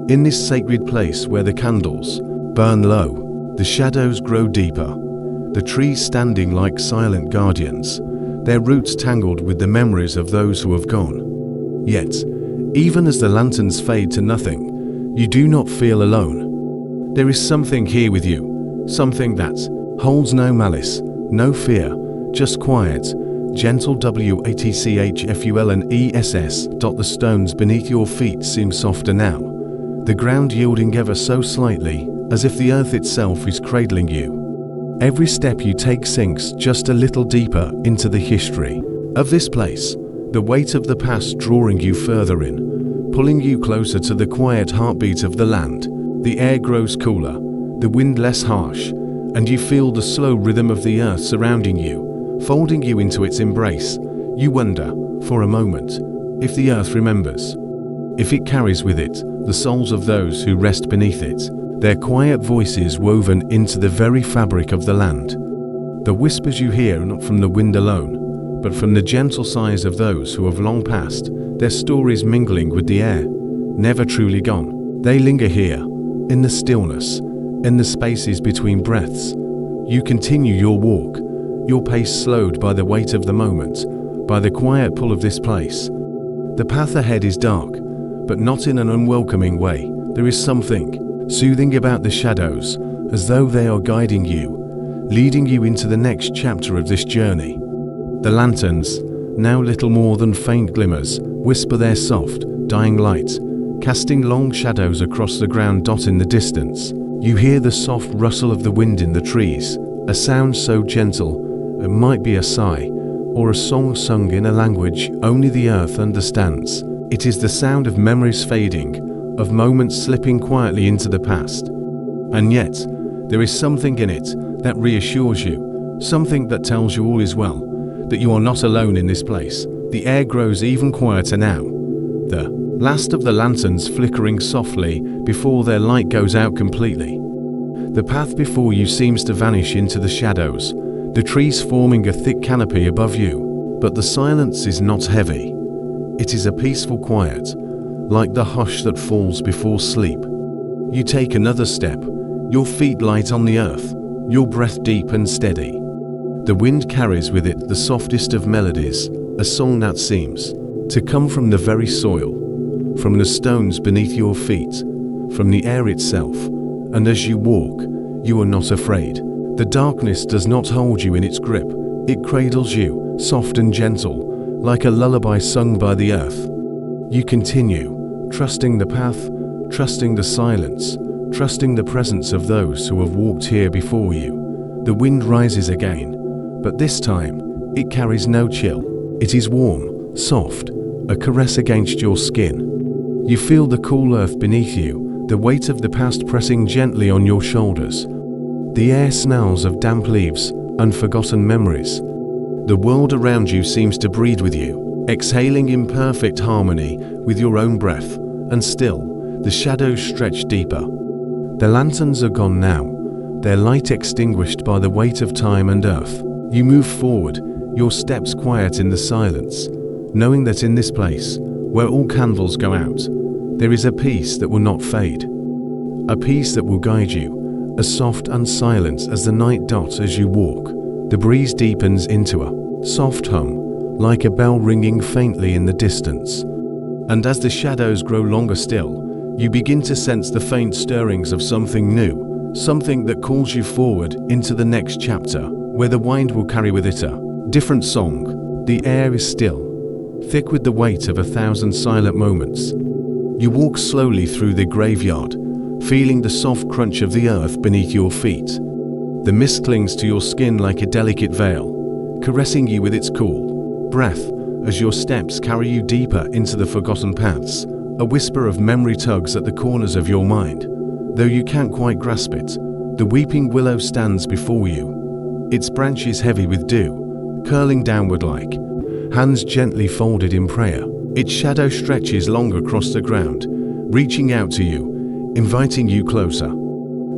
In this sacred place where the candles burn low, the shadows grow deeper, the trees standing like silent guardians, their roots tangled with the memories of those who have gone. Yet, even as the lanterns fade to nothing, you do not feel alone. There is something here with you, something that holds no malice, no fear, just quiet, gentle WATCHFULNESS. The stones beneath your feet seem softer now, the ground yielding ever so slightly, as if the earth itself is cradling you. Every step you take sinks just a little deeper into the history of this place, the weight of the past drawing you further in, pulling you closer to the quiet heartbeat of the land. The air grows cooler, the wind less harsh, and you feel the slow rhythm of the earth surrounding you, folding you into its embrace. You wonder, for a moment, if the earth remembers, if it carries with it the souls of those who rest beneath it, their quiet voices woven into the very fabric of the land. The whispers you hear are not from the wind alone, but from the gentle sighs of those who have long passed, their stories mingling with the air, never truly gone. They linger here, in the stillness, in the spaces between breaths. You continue your walk, your pace slowed by the weight of the moment, by the quiet pull of this place. The path ahead is dark, but not in an unwelcoming way. There is something soothing about the shadows, as though they are guiding you, leading you into the next chapter of this journey. The lanterns, now little more than faint glimmers, whisper their soft, dying light, casting long shadows across the ground. In the distance, you hear the soft rustle of the wind in the trees, a sound so gentle it might be a sigh, or a song sung in a language only the earth understands. It is the sound of memories fading, of moments slipping quietly into the past. And yet, there is something in it that reassures you, something that tells you all is well, that you are not alone in this place. The air grows even quieter now, the last of the lanterns flickering softly before their light goes out completely. The path before you seems to vanish into the shadows, the trees forming a thick canopy above you. But the silence is not heavy. It is a peaceful quiet, like the hush that falls before sleep. You take another step, your feet light on the earth, your breath deep and steady. The wind carries with it the softest of melodies, a song that seems to come from the very soil, from the stones beneath your feet, from the air itself. And as you walk, you are not afraid. The darkness does not hold you in its grip. It cradles you, soft and gentle, like a lullaby sung by the earth. You continue, trusting the path, trusting the silence, trusting the presence of those who have walked here before you. The wind rises again, but this time, it carries no chill. It is warm, soft, a caress against your skin. You feel the cool earth beneath you, the weight of the past pressing gently on your shoulders. The air smells of damp leaves, unforgotten memories. The world around you seems to breathe with you, exhaling in perfect harmony with your own breath, and still, the shadows stretch deeper. The lanterns are gone now, their light extinguished by the weight of time and earth. You move forward, your steps quiet in the silence, knowing that in this place, where all candles go out, there is a peace that will not fade, a peace that will guide you, as soft and silent as the night dot as you walk. The breeze deepens into a soft hum, like a bell ringing faintly in the distance. And as the shadows grow longer still, you begin to sense the faint stirrings of something new, something that calls you forward into the next chapter, where the wind will carry with it a different song. The air is still, thick with the weight of 1,000 silent moments. You walk slowly through the graveyard, feeling the soft crunch of the earth beneath your feet. The mist clings to your skin like a delicate veil, caressing you with its cool breath as your steps carry you deeper into the forgotten paths. A whisper of memory tugs at the corners of your mind. Though you can't quite grasp it, the weeping willow stands before you, its branches heavy with dew, curling downward like hands gently folded in prayer. Its shadow stretches long across the ground, reaching out to you, inviting you closer.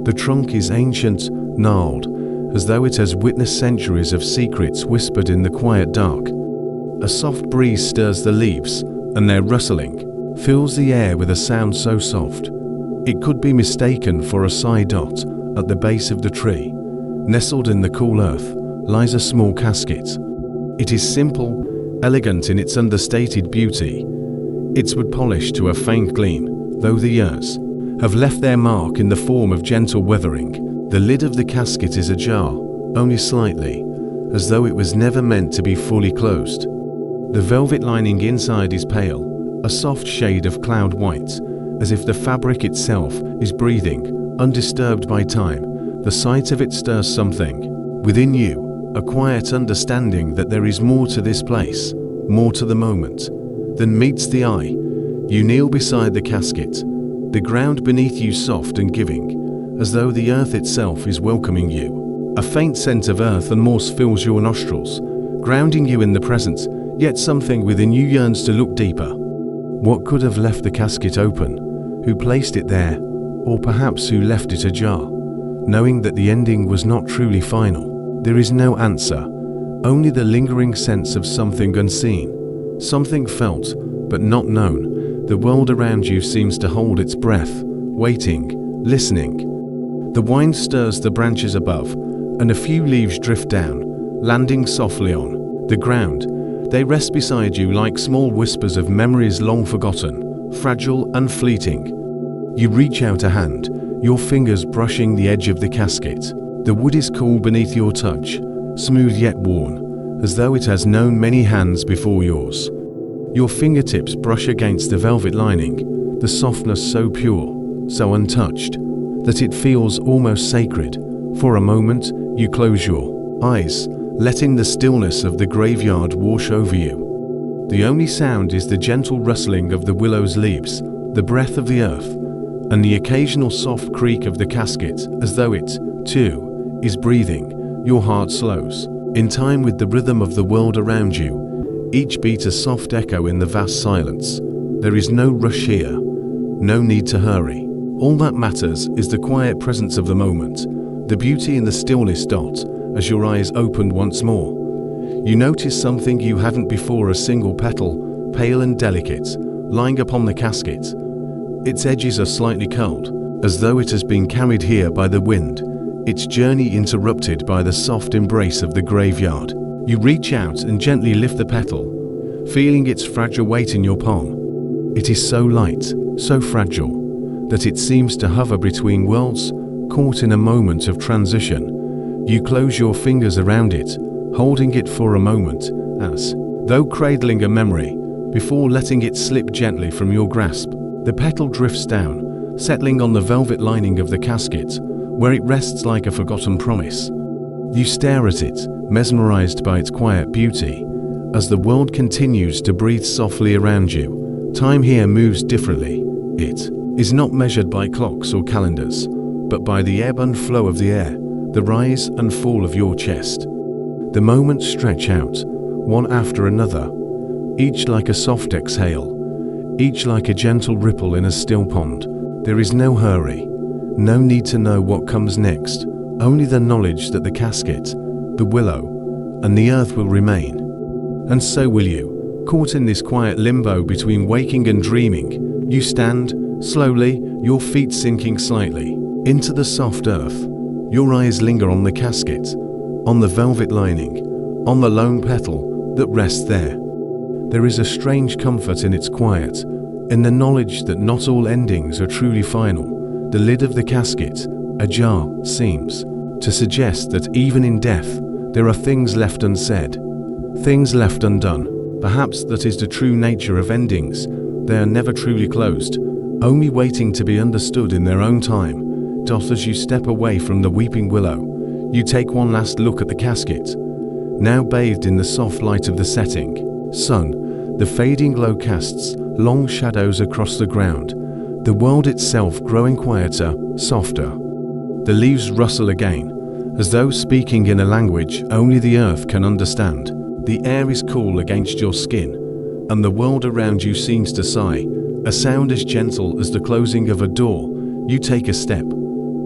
The trunk is ancient, gnarled, as though it has witnessed centuries of secrets whispered in the quiet dark. A soft breeze stirs the leaves, and their rustling fills the air with a sound so soft, it could be mistaken for a sigh. At the base of the tree, nestled in the cool earth, lies a small casket. It is simple, elegant in its understated beauty, its wood polished to a faint gleam, though the years have left their mark in the form of gentle weathering. The lid of the casket is ajar, only slightly, as though it was never meant to be fully closed. The velvet lining inside is pale, a soft shade of cloud white, as if the fabric itself is breathing, undisturbed by time. The sight of it stirs something within you, a quiet understanding that there is more to this place, more to the moment, than meets the eye. You kneel beside the casket, the ground beneath you soft and giving, as though the earth itself is welcoming you. A faint scent of earth and moss fills your nostrils, grounding you in the present, yet something within you yearns to look deeper. What could have left the casket open? Who placed it there? Or perhaps who left it ajar? Knowing that the ending was not truly final, there is no answer, only the lingering sense of something unseen, something felt but not known. The world around you seems to hold its breath, waiting, listening. The wind stirs the branches above, and a few leaves drift down, landing softly on the ground. They rest beside you like small whispers of memories long forgotten, fragile and fleeting. You reach out a hand, your fingers brushing the edge of the casket. The wood is cool beneath your touch, smooth yet worn, as though it has known many hands before yours. Your fingertips brush against the velvet lining, the softness so pure, so untouched, that it feels almost sacred. For a moment, you close your eyes, letting the stillness of the graveyard wash over you. The only sound is the gentle rustling of the willow's leaves, the breath of the earth, and the occasional soft creak of the casket, as though it, too, is breathing. Your heart slows, in time with the rhythm of the world around you, each beat a soft echo in the vast silence. There is no rush here, no need to hurry. All that matters is the quiet presence of the moment, the beauty in the stillness. As your eyes opened once more, you notice something you hadn't before: a single petal, pale and delicate, lying upon the casket. Its edges are slightly curled, as though it has been carried here by the wind, its journey interrupted by the soft embrace of the graveyard. You reach out and gently lift the petal, feeling its fragile weight in your palm. It is so light, so fragile, that it seems to hover between worlds, caught in a moment of transition. You close your fingers around it, holding it for a moment, as though cradling a memory, before letting it slip gently from your grasp. The petal drifts down, settling on the velvet lining of the casket, where it rests like a forgotten promise. You stare at it, mesmerized by its quiet beauty, as the world continues to breathe softly around you. Time here moves differently. It is not measured by clocks or calendars, but by the ebb and flow of the air, the rise and fall of your chest. The moments stretch out, one after another, each like a soft exhale, each like a gentle ripple in a still pond. There is no hurry, no need to know what comes next, only the knowledge that the casket, the willow, and the earth will remain. And so will you, caught in this quiet limbo between waking and dreaming. You stand, slowly, your feet sinking slightly into the soft earth. Your eyes linger on the casket, on the velvet lining, on the lone petal that rests there. There is a strange comfort in its quiet, in the knowledge that not all endings are truly final. The lid of the casket, ajar, seems to suggest that even in death, there are things left unsaid, things left undone. Perhaps that is the true nature of endings. They are never truly closed, only waiting to be understood in their own time. As you step away from the weeping willow, you take one last look at the casket, now bathed in the soft light of the setting sun. The fading glow casts long shadows across the ground, the world itself growing quieter, softer. The leaves rustle again, as though speaking in a language only the earth can understand. The air is cool against your skin, and the world around you seems to sigh, a sound as gentle as the closing of a door. You take a step,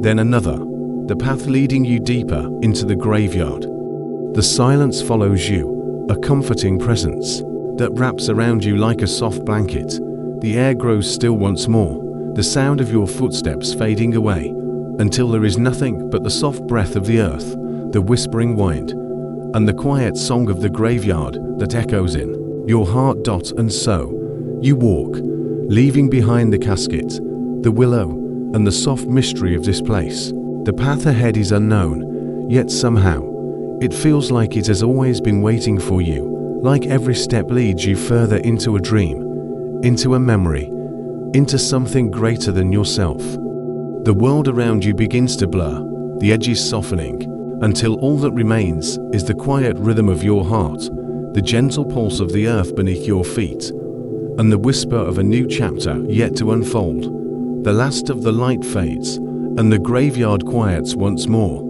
then another, the path leading you deeper into the graveyard. The silence follows you, a comforting presence that wraps around you like a soft blanket. The air grows still once more, the sound of your footsteps fading away, until there is nothing but the soft breath of the earth, the whispering wind, and the quiet song of the graveyard that echoes in your heart. And so, you walk, leaving behind the casket, the willow, and the soft mystery of this place. The path ahead is unknown, yet somehow, It feels like it has always been waiting for you, like every step leads you further into a dream, into a memory, into something greater than yourself. The world around you begins to blur, the edges softening, until all that remains is the quiet rhythm of your heart, the gentle pulse of the earth beneath your feet, and the whisper of a new chapter yet to unfold. The last of the light fades, and the graveyard quiets once more.